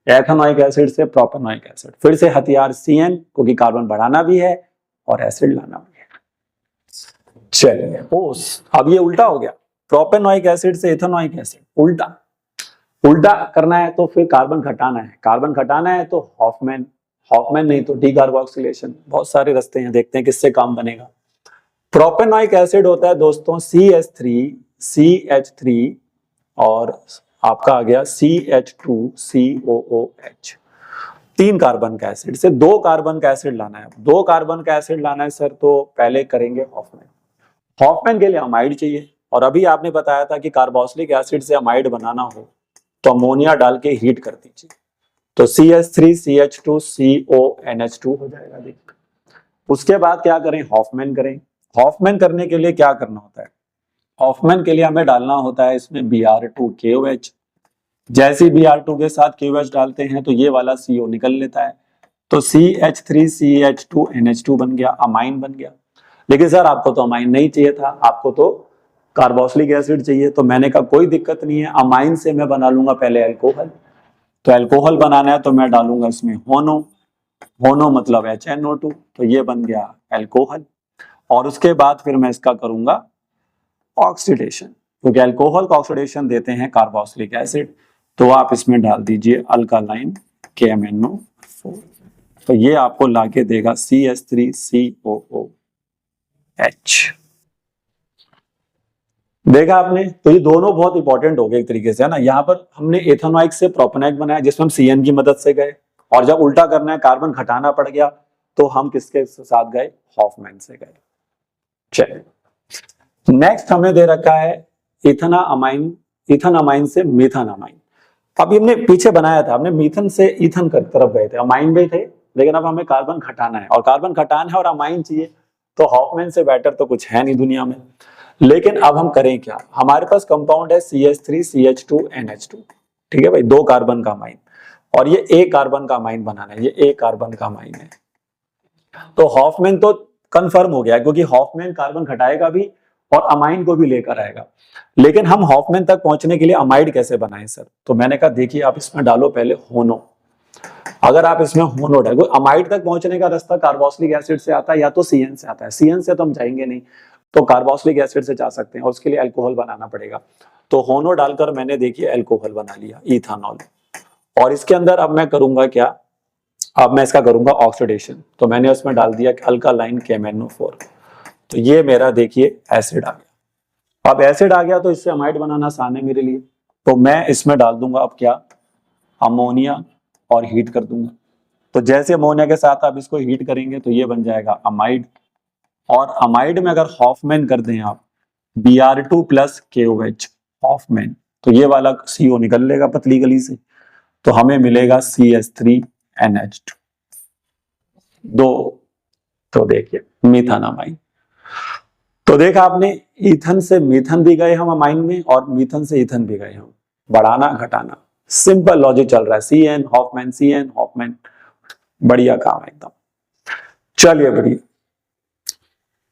एथेनॉइक एसिड से प्रोपेनॉइक एसिड, फिर से हथियार CN, क्योंकि कार्बन बढ़ाना भी है और एसिड लाना भी है। चलिए अब ये उल्टा हो गया, प्रोपेनॉइक एसिड से इथेनॉइक एसिड, उल्टा उल्टा करना है तो फिर कार्बन घटाना है, कार्बन घटाना है तो हॉफमैन, हॉफमैन नहीं तो डीकार्बोक्सिलेशन, बहुत सारे रास्ते हैं, देखते हैं किससे काम बनेगा। प्रोपेनॉइक एसिड होता है दोस्तों CH3 और आपका आ गया CH2COOH, 3 कार्बन का एसिड से 2 कार्बन का एसिड लाना है। 2 कार्बन का एसिड लाना है सर, तो पहले करेंगे हॉफमैन। हॉफमैन के लिए अमाइड चाहिए, और अभी आपने बताया था कि कार्बोक्सिलिक एसिड से अमाइड बनाना हो तो अमोनिया डाल के हीट कर दीजिए, तो CH3CH2CONH2 हो जाएगा। देख, उसके बाद क्या करें, हॉफमैन करें। हॉफमैन करने के लिए क्या करना होता है, हॉफमैन के लिए हमें डालना होता है इसमें Br2 KOH। जैसे Br2 के साथ KOH डालते हैं तो ये वाला CO निकल लेता है, तो CH3CH2NH2 बन गया, अमाइन बन गया। लेकिन सर आपको तो अमाइन नहीं चाहिए था, आपको तो कार्बोक्सिलिक एसिड चाहिए। तो मैंने कहा कोई दिक्कत नहीं है, अमाइन से मैं बना लूंगा पहले अल्कोहल। तो अल्कोहल बनाना है तो मैं डालूंगा इसमें होनो, होनो मतलब HNO2, तो ये बन गया अल्कोहल। और उसके बाद फिर मैं इसका करूंगा ऑक्सीडेशन, क्योंकि अल्कोहल का ऑक्सीडेशन देते हैं कार्बोक्सिलिक एसिड। तो आप इसमें डाल दीजिए अल्कालाइन KMnO4, तो ये आपको लाके देगा CH3COOH। देखा आपने, तो ये दोनों बहुत इंपॉर्टेंट हो गए एक तरीके से, है ना। यहाँ पर हमने एथेनॉइक से प्रोपेनॉइक बनाया जिसमें हम CN की मदद से गए, और जब उल्टा करना है कार्बन घटाना पड़ गया तो हम किसके साथ गए, हॉफमैन से गए। चलिए नेक्स्ट हमें दे रखा है इथेना अमाइन, इथन अमाइन से मीथन अमाइन। अभी हमने पीछे बनाया था, हमने मीथन से इथन की तरफ गए थे, अमाइन भी थे, लेकिन अब हमें कार्बन घटाना है, और कार्बन घटाना है और अमाइन चाहिए, तो हॉफमैन से बेटर तो कुछ है नहीं दुनिया में। लेकिन अब हम करें क्या, हमारे पास कंपाउंड है CH3CH2NH2, ठीक है भाई, 2 कार्बन का अमाइन, और ये एक कार्बन का अमाइन बनाना है, ये एक कार्बन का अमाइन है। तो हॉफमैन तो कंफर्म हो गया, क्योंकि हॉफमैन कार्बन घटाएगा भी और अमाइन को भी लेकर आएगा। लेकिन हम हॉफमैन तक पहुंचने के लिए अमाइड कैसे बनाएं सर, तो मैंने कहा देखिए आप इसमें डालो पहले होनो। अगर आप इसमें होनो डालो, अमाइड तक पहुंचने का रास्ता कार्बोक्सिलिक एसिड से आता है या तो CN से आता है, CN से तो हम जाएंगे नहीं, तो कार्बोक्सिलिक एसिड से जा सकते हैं, और उसके लिए अल्कोहल बनाना पड़ेगा। तो होनो डालकर मैंने देखिए अल्कोहल बना लिया, इथानॉल। और इसके अंदर अब मैं करूंगा क्या, अब मैं इसका करूंगा ऑक्सीडेशन। तो मैंने उसमें डाल दिया अल्कालाइन KMnO4, तो ये मेरा देखिए एसिड आ गया। अब एसिड आ गया तो इससे अमाइड बनाना आसान है मेरे लिए, तो मैं इसमें डाल दूंगा अब क्या, अमोनिया, और हीट कर दूंगा। तो जैसे अमोनिया के साथ आप इसको हीट करेंगे तो ये बन जाएगा अमाइड, और अमाइड में अगर हॉफमैन कर दें आप Br2 + KOH हॉफमैन, तो ये वाला CO निकल लेगा पतली गली से, तो हमें मिलेगा CH3NH2 2। तो देखिए मीथन अमाइन, तो देखा आपने, ईथन से मीथन भी गए हम अमाइन में, और मीथन से ईथन भी गए हम, बढ़ाना घटाना, सिंपल लॉजिक चल रहा है, CN हॉफमैन, CN हॉफमैन, बढ़िया काम है एकदम। चलिए बढ़िया,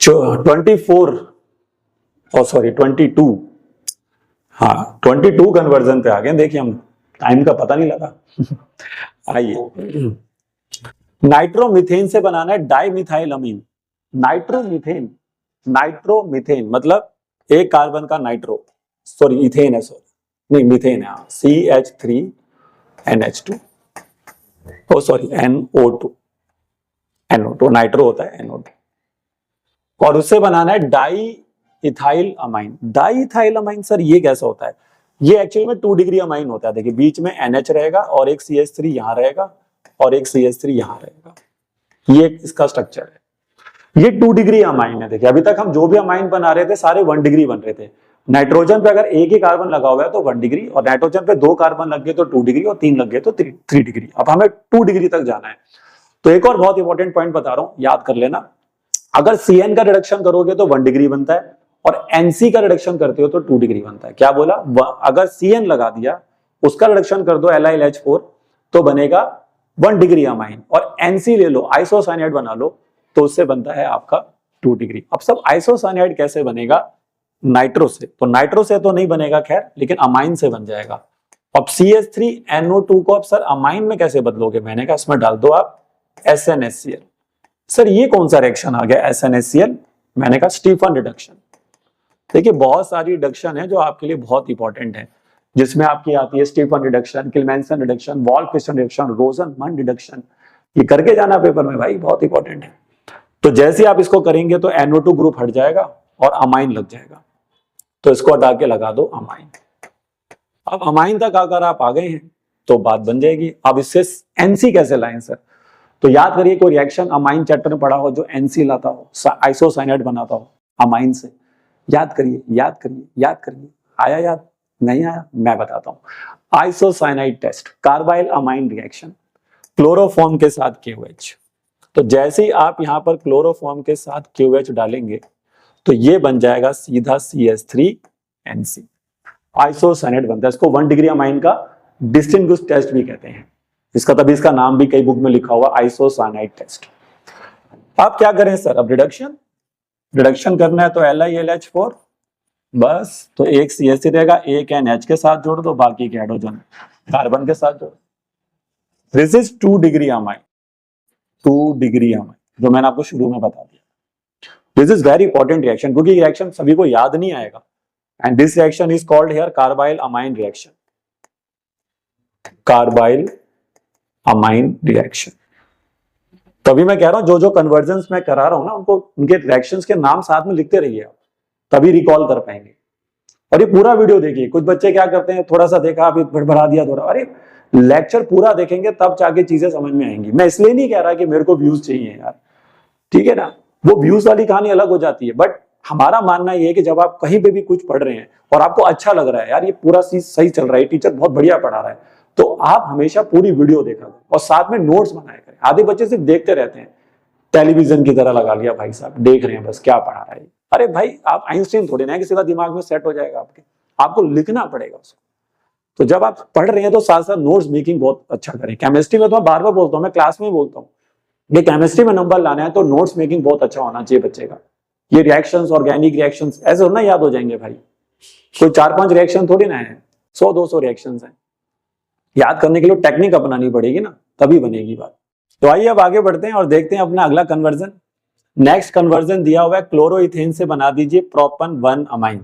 22, हाँ 22 कन्वर्जन पे आ गए, देखिए हम टाइम का पता नहीं लगा। आइए, नाइट्रोमीथेन से बनाना है डाइमिथाइल अमीन। नाइट्रोमीथेन, नाइट्रोमीथेन मतलब एक कार्बन का नाइट्रो, सॉरी इथेन है, सॉरी नहीं मीथेन है, CH3NH2, ओ सॉरी NO2, नाइट्रो होता है NO2, और उससे बनाना है di ethyl amine. Di ethyl amine sir ये कैसा होता है, ये एक्चुअली में 2 डिग्री अमाइन होता है। देखिए बीच में NH रहेगा और एक CH3 यहां रहेगा और एक CH3 यहां रहेगा, ये इसका स्ट्रक्चर है। ये 2 डिग्री अमाइन है। देखिए अभी तक हम जो भी अमाइन बना रहे थे सारे 1 डिग्री बन रहे थे। नाइट्रोजन पे अगर एक ही कार्बन लगा हुआ है तो 1 डिग्री, और नाइट्रोजन पे 2 कार्बन लग गए तो 2 डिग्री, और 3 लग गए तो 3 डिग्री। अब हमें 2 डिग्री तक जाना है। तो एक और बहुत इंपॉर्टेंट पॉइंट बता रहा हूं, याद कर लेना, अगर CN का रिडक्शन करोगे तो 1 डिग्री बनता है, और NC का रिडक्शन करते हो तो 2 डिग्री बनता है। क्या बोला, अगर CN लगा दिया, उसका रिडक्शन कर दो LiLH4 तो बनेगा 1 डिग्री अमाइन, और NC ले लो, आइसोसाइनाइड बना लो, तो उससे बनता है आपका 2 डिग्री। अब सब आइसोसाइनाइड कैसे बनेगा, नाइट्रो से, तो नाइट्रो से तो नहीं बनेगा खैर, लेकिन अमाइन से बन जाएगा। अब CH3NO2 को अब सर अमाइन में कैसे बदलोगे, मैंने कहा इसमें डाल दो आप SnHCl। सर ये कौन सा रिएक्शन आ गया SnHCl, मैंने कहा स्टीफन रिडक्शन। देखिए बहुत सारी रिडक्शन है जो आपके लिए बहुत इंपॉर्टेंट है, जिसमें आपकी आती है Stephen reduction, Clemmensen reduction, Wolff Kishner reduction, Rosenmund reduction, ये करके जाना पेपर में भाई, बहुत इंपॉर्टेंट है। तो जैसे आप इसको करेंगे तो NO2 ग्रुप हट जाएगा और अमाइन लग जाएगा, तो इसको हटा के लगा दो अमाइन। अब अमाइन तक अगर आप आ गए हैं तो बात बन जाएगी। अब इससे NC कैसे लाएं सर, तो याद करिए कोई रिएक्शन अमाइन चैप्टर में पढ़ा हो जो NC लाता हो, आइसोसाइनाइड बनाता हो अमाइन से, याद करिए याद करिए याद करिए, आया याद नहीं आया, मैं बताता हूं। Isocyanide test, carbylamine reaction, chloroform के साथ KOH। तो जैसे ही आप यहां पर क्लोरोफॉर्म के साथ KOH डालेंगे तो ये बन जाएगा सीधा CH3NC, आइसोसाइनाइड बनता है। इसको 1 डिग्री अमाइन का डिस्टिंग्विश टेस्ट भी कहते हैं, इसका तभी इसका नाम भी कई बुक में लिखा हुआ आइसोसाइनाइड टेस्ट। आप क्या करें सर, अब रिडक्शन रिडक्शन करना है तो LiLH4 बस, तो एक CH3 रहेगा, एक NH के साथ जोड़ दो, बाकी के हाइड्रोजन कार्बन के साथ जोड़। This is 2 degree amine, 2 degree amine, जो मैंने आपको शुरू में बता दिया। This is very important reaction, क्योंकि रिएक्शन सभी को याद नहीं आएगा। And this reaction is called here carbyl amine reaction, carbyl amine reaction. तभी मैं कह रहा हूं जो जो कन्वर्जन्स मैं करा रहा हूं ना, उनको उनके रिएक्शंस के नाम साथ में लिखते रहिए आप, तभी रिकॉल कर पाएंगे। और ये पूरा वीडियो देखिए। कुछ बच्चे क्या करते हैं, थोड़ा सा देखा, अभी बढ़ा दिया थोड़ा, अरे लेक्चर पूरा देखेंगे तब जाके चीजें समझ में आएंगी। मैं इसलिए नहीं कह रहा कि मेरे को व्यूज चाहिए यार, ठीक है ना, वो व्यूज वाली कहानी अलग हो जाती है। बट हमारा मानना ये है कि जब आप कहीं पे भी कुछ पढ़ रहे हैं और आपको अच्छा लग रहा है, यार ये पूरा चीज सही चल रहा है, टीचर बहुत बढ़िया पढ़ा रहा है, तो आप हमेशा पूरी वीडियो देखा करें और साथ में नोट्स बनाया करें। आधे बच्चे सिर्फ देखते रहते हैं, टेलीविजन की तरह लगा लिया भाई साहब, देख रहे हैं बस क्या पढ़ा रहा है। अरे भाई आप आइंस्टाइन थोड़ी ना है कि सीधा दिमाग में सेट हो जाएगा आपके, आपको लिखना पड़ेगा उसको। तो जब आप पढ़ रहे हैं तो साथ साथ नोट्स मेकिंग बहुत अच्छा करें। केमिस्ट्री में तो मैं बार बार बोलता हूँ, मैं क्लास में बोलता हूँ, ये केमिस्ट्री में नंबर लाना है तो नोट्स मेकिंग बहुत अच्छा होना चाहिए बच्चे का। ये रिएक्शंस, ऑर्गेनिक रिएक्शंस ऐसे होना याद हो जाएंगे भाई, कोई 4-5 रिएक्शन थोड़ी ना है, 100-200 रिएक्शंस हैं। याद करने के लिए टेक्निक अपनानी पड़ेगी ना, तभी बनेगी बात। तो आइए अब आगे बढ़ते हैं और देखते हैं अपना अगला कन्वर्जन। नेक्स्ट कन्वर्जन दिया हुआ है, क्लोरोइथेन से बना दीजिए प्रोपन 1 अमाइन।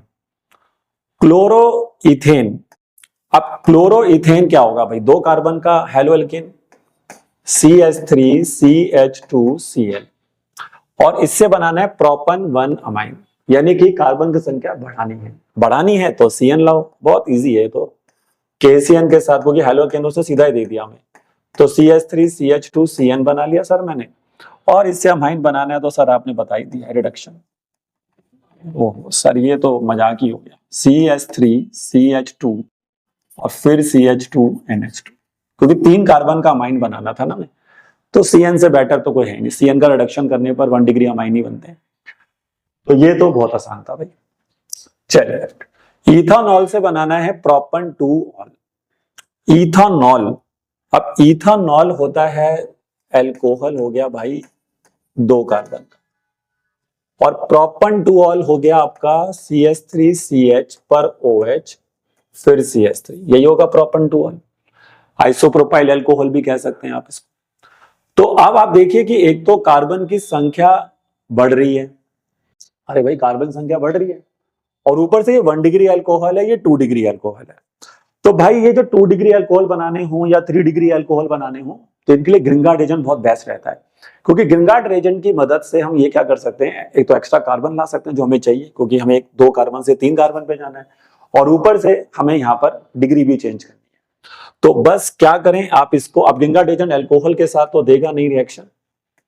क्लोरोइथेन, अब क्लोरोइथेन क्या होगा भाई, 2 कार्बन का हेलो एल्केन, CH3CH2Cl, और इससे बनाना है प्रोपन 1 अमाइन, यानी कि कार्बन की संख्या बढ़ानी है तो CN लाओ, बहुत इजी है। तो KCN के साथ, क्योंकि हेलो एल्केन से सीधा ही दे दिया हमें, तो CH3CH2CN बना लिया सर मैंने, और इससे अमाइन बनाना है तो सर आपने बता ही दिया रिडक्शन। ओह सर ये तो मजाक ही हो गया, CH3CH2 और फिर CH2NH2, क्योंकि 3 कार्बन का अमाइन बनाना था ना मैं, तो CN से बेटर तो कोई है नहीं। CN का रिडक्शन करने पर 1 डिग्री अमाइन ही बनते हैं, तो ये तो बहुत आसान था भाई। चलिए, इथानॉल से बनाना है प्रोपन 2 ऑल। इथानॉल, अब इथानॉल होता है एल्कोहल, हो गया भाई 2 कार्बन का, और प्रोपन 2 ऑल हो गया आपका CH3CH पर OH फिर CH3, यही होगा प्रोपन 2 ऑल। आइसोप्रोपाइल अल्कोहल भी कह सकते हैं आप इसको। तो अब आप देखिए कि एक तो कार्बन की संख्या बढ़ रही है, अरे भाई कार्बन संख्या बढ़ रही है, और ऊपर से ये 1 डिग्री अल्कोहल है, ये 2 डिग्री अल्कोहल है। तो भाई ये जो 2 डिग्री अल्कोहल बनाने हो या 3 डिग्री अल्कोहल बनाने हो, तो इनके लिए ग्रिंगार्ड एजेंट बहुत बेस्ट रहता है, क्योंकि ग्रिंगार्ड एजेंट की मदद से हम ये क्या कर सकते हैं, एक तो एक्स्ट्रा कार्बन ला सकते हैं जो हमें चाहिए, क्योंकि हमें 2 कार्बन से 3 कार्बन पे जाना है, और ऊपर से हमें यहाँ पर डिग्री भी चेंज करनी है। तो बस क्या करें आप इसको, अब ग्रिंगार्ड एजेंट अल्कोहल के साथ तो देगा नहीं रिएक्शन,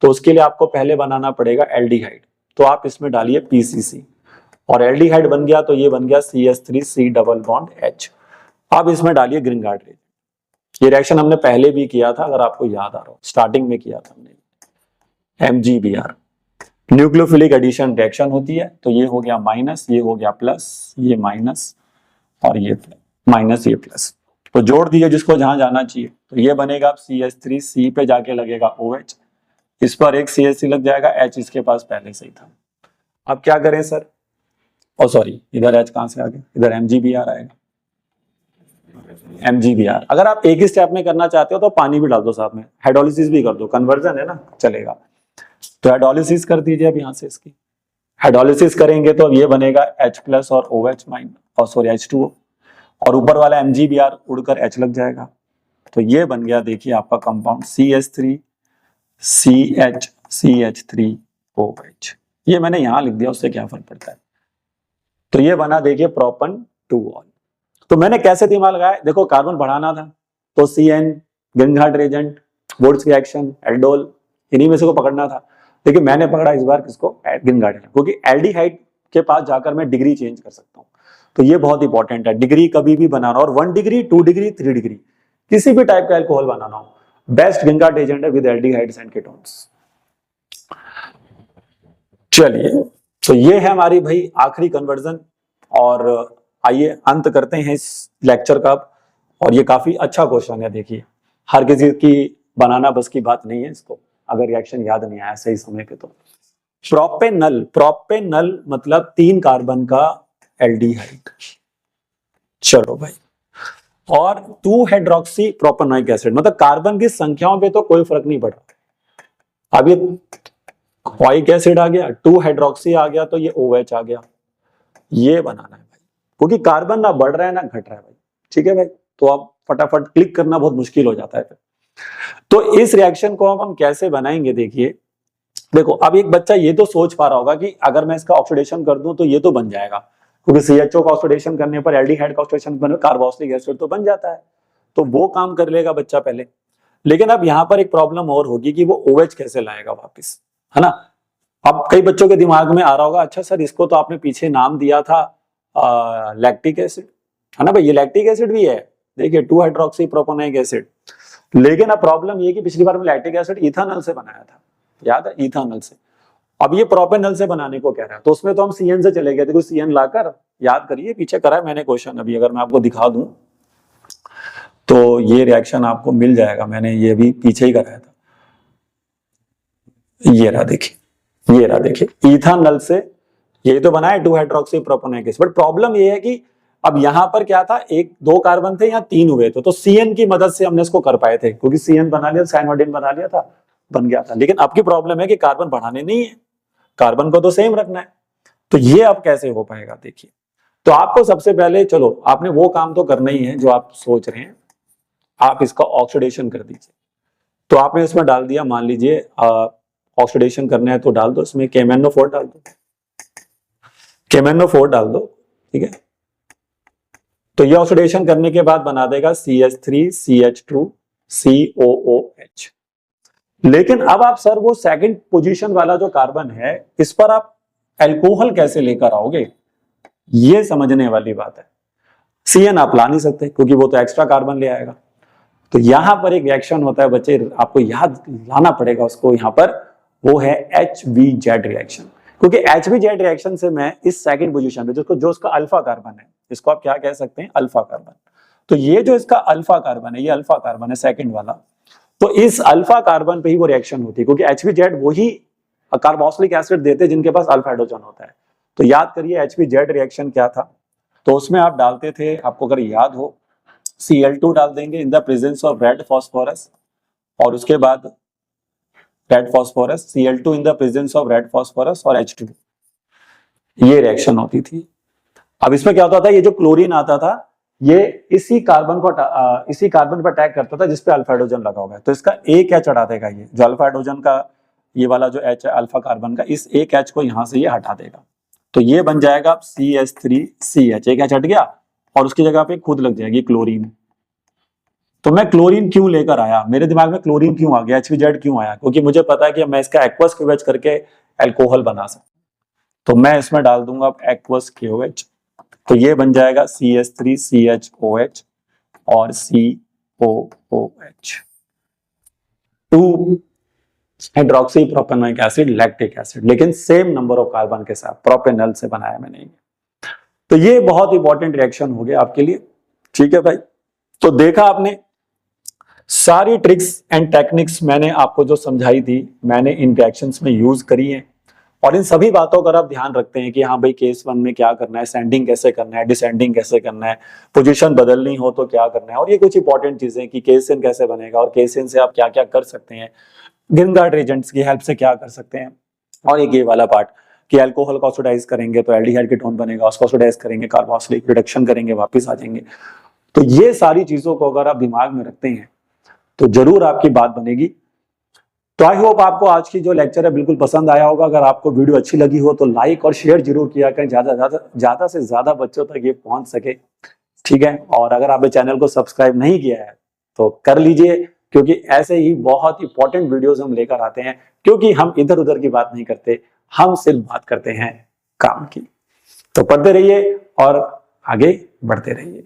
तो उसके लिए आपको पहले बनाना पड़ेगा एल्डिहाइड। तो आप इसमें डालिए PCC, और एल्डिहाइड बन गया तो ये बन गया CH3C डबल बॉन्ड H। अब इसमें डालिए ग्रिंगार्ड एजेंट। ये रिएक्शन हमने पहले भी किया था, अगर आपको याद आ रहा हो, स्टार्टिंग में किया था हमने, MgBr, न्यूक्लियोफिलिक एडिशन रिएक्शन होती है। तो ये हो गया माइनस, ये हो गया प्लस, ये माइनस और ये माइनस, ये प्लस, तो जोड़ दिए जिसको जहां जाना चाहिए। तो ये बनेगा CH3C पे जाके लगेगा OH, इस पर एक CH3 लग जाएगा, H इसके पास पहले से ही था। अब क्या करें सर, ओ सॉरी इधर H कहां से आ गया, इधर MgBr आएगा, MgBr। अगर आप एक ही स्टेप में करना चाहते हो तो पानी भी डाल दो साथ में, हाइड्रोलिसिस भी कर दो, कन्वर्जन है ना, चलेगा। तो हाइड्रोलिसिस कर दीजिए अब यहाँ से इसकी, हाइड्रोलिसिस करेंगे तो ये बनेगा H प्लस और OH माइनस, और सॉरी H2O, और ऊपर वाला MgBr उड़कर H लग जाएगा। तो ये बन गया देखिए आपका कंपाउंड CH3CH3OH। ये मैंने यहां लिख दिया, उससे क्या फर्क पड़ता है। तो ये बना देखिए प्रोपन 2 ऑल। तो मैंने कैसे दिमाग लगाया, देखो कार्बन बढ़ाना था तो CN, Grignard agent, Wurtz reaction, aldol, इन्हीं में से को पकड़ना था। लेकिन मैंने पकड़ा इस बार किसको, ग्रिंगार्ड एजेंट, क्योंकि एल्डिहाइड के पास जाकर मैं डिग्री चेंज कर सकता हूँ। तो ये बहुत इंपॉर्टेंट है, डिग्री कभी भी बनाना, और 1 डिग्री 2 डिग्री 3 डिग्री किसी भी टाइप का अल्कोहल बनाना हो, बेस्ट ग्रिंगार्ड एजेंट है विद एल्डिहाइड्स एंड कीटोन्स। चलिए, तो ये है हमारी भाई आखिरी कन्वर्जन, और आइए अंत करते हैं इस लेक्चर का। और ये काफी अच्छा क्वेश्चन है, देखिए हर किसी की बनाना बस की बात नहीं है इसको, अगर रिएक्शन याद नहीं आया सही समय पे तो। प्रोपेनल, प्रोपेनल मतलब 3 कार्बन का एल्डिहाइड। चलो भाई, और 2 हाइड्रोक्सी प्रोपेनोइक एसिड, मतलब कार्बन की संख्याओं पे तो कोई फर्क नहीं पड़ रहा। अब ये ओइक एसिड आ गया, 2 हाइड्रोक्सी आ गया, तो ये OH आ गया। ये बनाना है भाई, क्योंकि कार्बन ना बढ़ रहा है ना घट रहा है भाई। ठीक है भाई, तो अब फटाफट क्लिक करना बहुत मुश्किल हो जाता है फिर। तो इस रिएक्शन को अब हम कैसे बनाएंगे, देखिए देखो, अब एक बच्चा ये तो सोच पा रहा होगा कि अगर मैं इसका ऑक्सीडेशन कर दूं तो ये तो बन जाएगा, क्योंकि CHO का ऑक्सीडेशन करने पर एल्डिहाइड का ऑक्सीडेशन करने पर कार्बोक्सिलिक एसिड तो बन जाता है, तो वो काम कर लेगा बच्चा पहले। लेकिन अब यहाँ पर एक प्रॉब्लम और होगी कि वो OH कैसे लाएगा वापस, है ना। अब कई बच्चों के दिमाग में आ रहा होगा, अच्छा सर इसको तो आपने पीछे नाम दिया था लैक्टिक एसिड, है ना भाई, ये लैक्टिक एसिड भी है, देखिए 2 हाइड्रोक्सी प्रोपेनोइक एसिड। लेकिन अब प्रॉब्लम ये कि पिछली बार में लैक्टिक एसिड इथानॉल से बनाया था, याद है, इथानॉल से। अब ये प्रोपेनॉल से बनाने को कह रहा है, तो उसमें तो हम CN से चले गए थे, CN लाकर, याद करिए पीछे करा है मैंने क्वेश्चन, अभी अगर मैं आपको दिखा दूं तो ये रिएक्शन आपको मिल जाएगा, मैंने ये भी पीछे ही कराया था। ये रहा देखिए, ये रहा देखिए, इथानॉल से ये तो बना है 2 hydroxy propanoic acid. But problem ये है कि अब यहां पर क्या था, 1-2 कार्बन थे, यहाँ 3 हुए थे, तो CN की मदद से हमने इसको कर पाए थे, क्योंकि CN बना लिया, साइनोडिन बना लिया था, बन गया था। लेकिन अब की प्रॉब्लम है कि कार्बन बढ़ाने नहीं है, कार्बन को तो सेम रखना है, तो ये अब कैसे हो पाएगा, देखिए। तो आपको सबसे पहले, चलो आपने वो काम तो करना ही है जो आप सोच रहे हैं, आप इसका ऑक्सीडेशन कर दीजिए। तो आपने इसमें डाल दिया, मान लीजिए ऑक्सीडेशन करना है तो डाल दो इसमें KMnO4 डाल दो, KMnO4 डाल दो, ठीक है। तो ये ऑक्सीडेशन करने के बाद बना देगा CH3CH2COOH। लेकिन अब आप सर वो सेकंड पोजीशन वाला जो कार्बन है, इस पर आप अल्कोहल कैसे लेकर आओगे, ये समझने वाली बात है। CN आप ला नहीं सकते, क्योंकि वो तो एक्स्ट्रा कार्बन ले आएगा। तो यहां पर एक रिएक्शन होता है बच्चे, आपको याद लाना पड़ेगा उसको यहां पर, वो है HVZ रिएक्शन। क्योंकि HVZ रिएक्शन से मैं इस सेकंड पोजीशन पे, जो उसका अल्फा कार्बन है, इसको आप क्या कह सकते हैं, अल्फा कार्बन। तो ये जो इसका अल्फा कार्बन है, ये अल्फा कार्बन है सेकंड वाला, तो इस अल्फा कार्बन पे ही वो रिएक्शन होती है, क्योंकि HVZ वही कार्बोक्सिलिक एसिड देते हैं जिनके पास अल्फा हाइड्रोजन होता है। तो याद करिए HVZ रिएक्शन क्या था, तो उसमें आप डालते थे, आपको अगर याद हो, Cl2 डाल देंगे in the presence of red phosphorus, और उसके बाद red phosphorus, Cl2 in the presence of red phosphorus और H2, ये रिएक्शन होती थी। अब इसमें क्या होता था, ये जो क्लोरीन आता था, ये इसी कार्बन पर अटैक करता था जिसपे अल्फा हाइड्रोजन लगा हुआ है, तो इसका एक H हटा देगा, ये जो अल्फा हाइड्रोजन का ये वाला जो H है अल्फा कार्बन का, इस एक H को यहां से ये हटा देगा, तो ये बन जाएगा CH3CH, एक H हट गया और उसकी जगह पे खुद लग जाएगी क्लोरीन। तो मैं क्लोरीन क्यों लेकर आया, मेरे दिमाग में क्लोरीन क्यों आ गया, HVZ क्यों आया, क्योंकि मुझे पता है कि मैं इसका एक्वस KOH करके अल्कोहल बना सकता हूं। तो मैं इसमें डाल दूंगा एक्वस KOH, तो ये बन जाएगा CH3CHOH और COOH, 2 hydroxy propanoic acid, lactic acid, लेकिन सेम नंबर ऑफ कार्बन के साथ, प्रोपेनॉल से बनाया मैंने। तो ये बहुत इंपॉर्टेंट रिएक्शन हो गया आपके लिए, ठीक है भाई। तो देखा आपने, सारी ट्रिक्स एंड टेक्निक्स मैंने आपको जो समझाई थी, मैंने इन रिएक्शंस में यूज करी है, और इन सभी बातों का आप ध्यान रखते हैं कि हाँ भाई केस 1 में क्या करना है, सेंडिंग कैसे करना है, डिसेंडिंग कैसे करना है, पोजीशन बदलनी हो तो क्या करना है, और ये कुछ इंपॉर्टेंट चीजें कि केसिन कैसे बनेगा और केसिन से आप क्या क्या कर सकते हैं, ग्रीनगार्ड एजेंट्स की हेल्प से क्या कर सकते हैं, और एक ये वाला पार्ट कि अल्कोहल को ऑक्सीडाइज करेंगे तो एल्डिहाइड कीटोन बनेगा, उसको ऑक्सीडाइज करेंगे कार्बोक्सिलिक रिडक्शन करेंगे, वापस आ जाएंगे। तो ये सारी चीजों को अगर आप दिमाग में रखते हैं तो जरूर आपकी बात बनेगी। तो आई होप आपको आज की जो लेक्चर है बिल्कुल पसंद आया होगा। अगर आपको वीडियो अच्छी लगी हो तो लाइक और शेयर जरूर किया करें, ज्यादा से ज्यादा बच्चों तक ये पहुंच सके, ठीक है। और अगर आपने चैनल को सब्सक्राइब नहीं किया है तो कर लीजिए, क्योंकि ऐसे ही बहुत इंपॉर्टेंट वीडियोस हम लेकर आते हैं, क्योंकि हम इधर उधर की बात नहीं करते, हम सिर्फ बात करते हैं काम की। तो पढ़ते रहिए और आगे बढ़ते रहिए।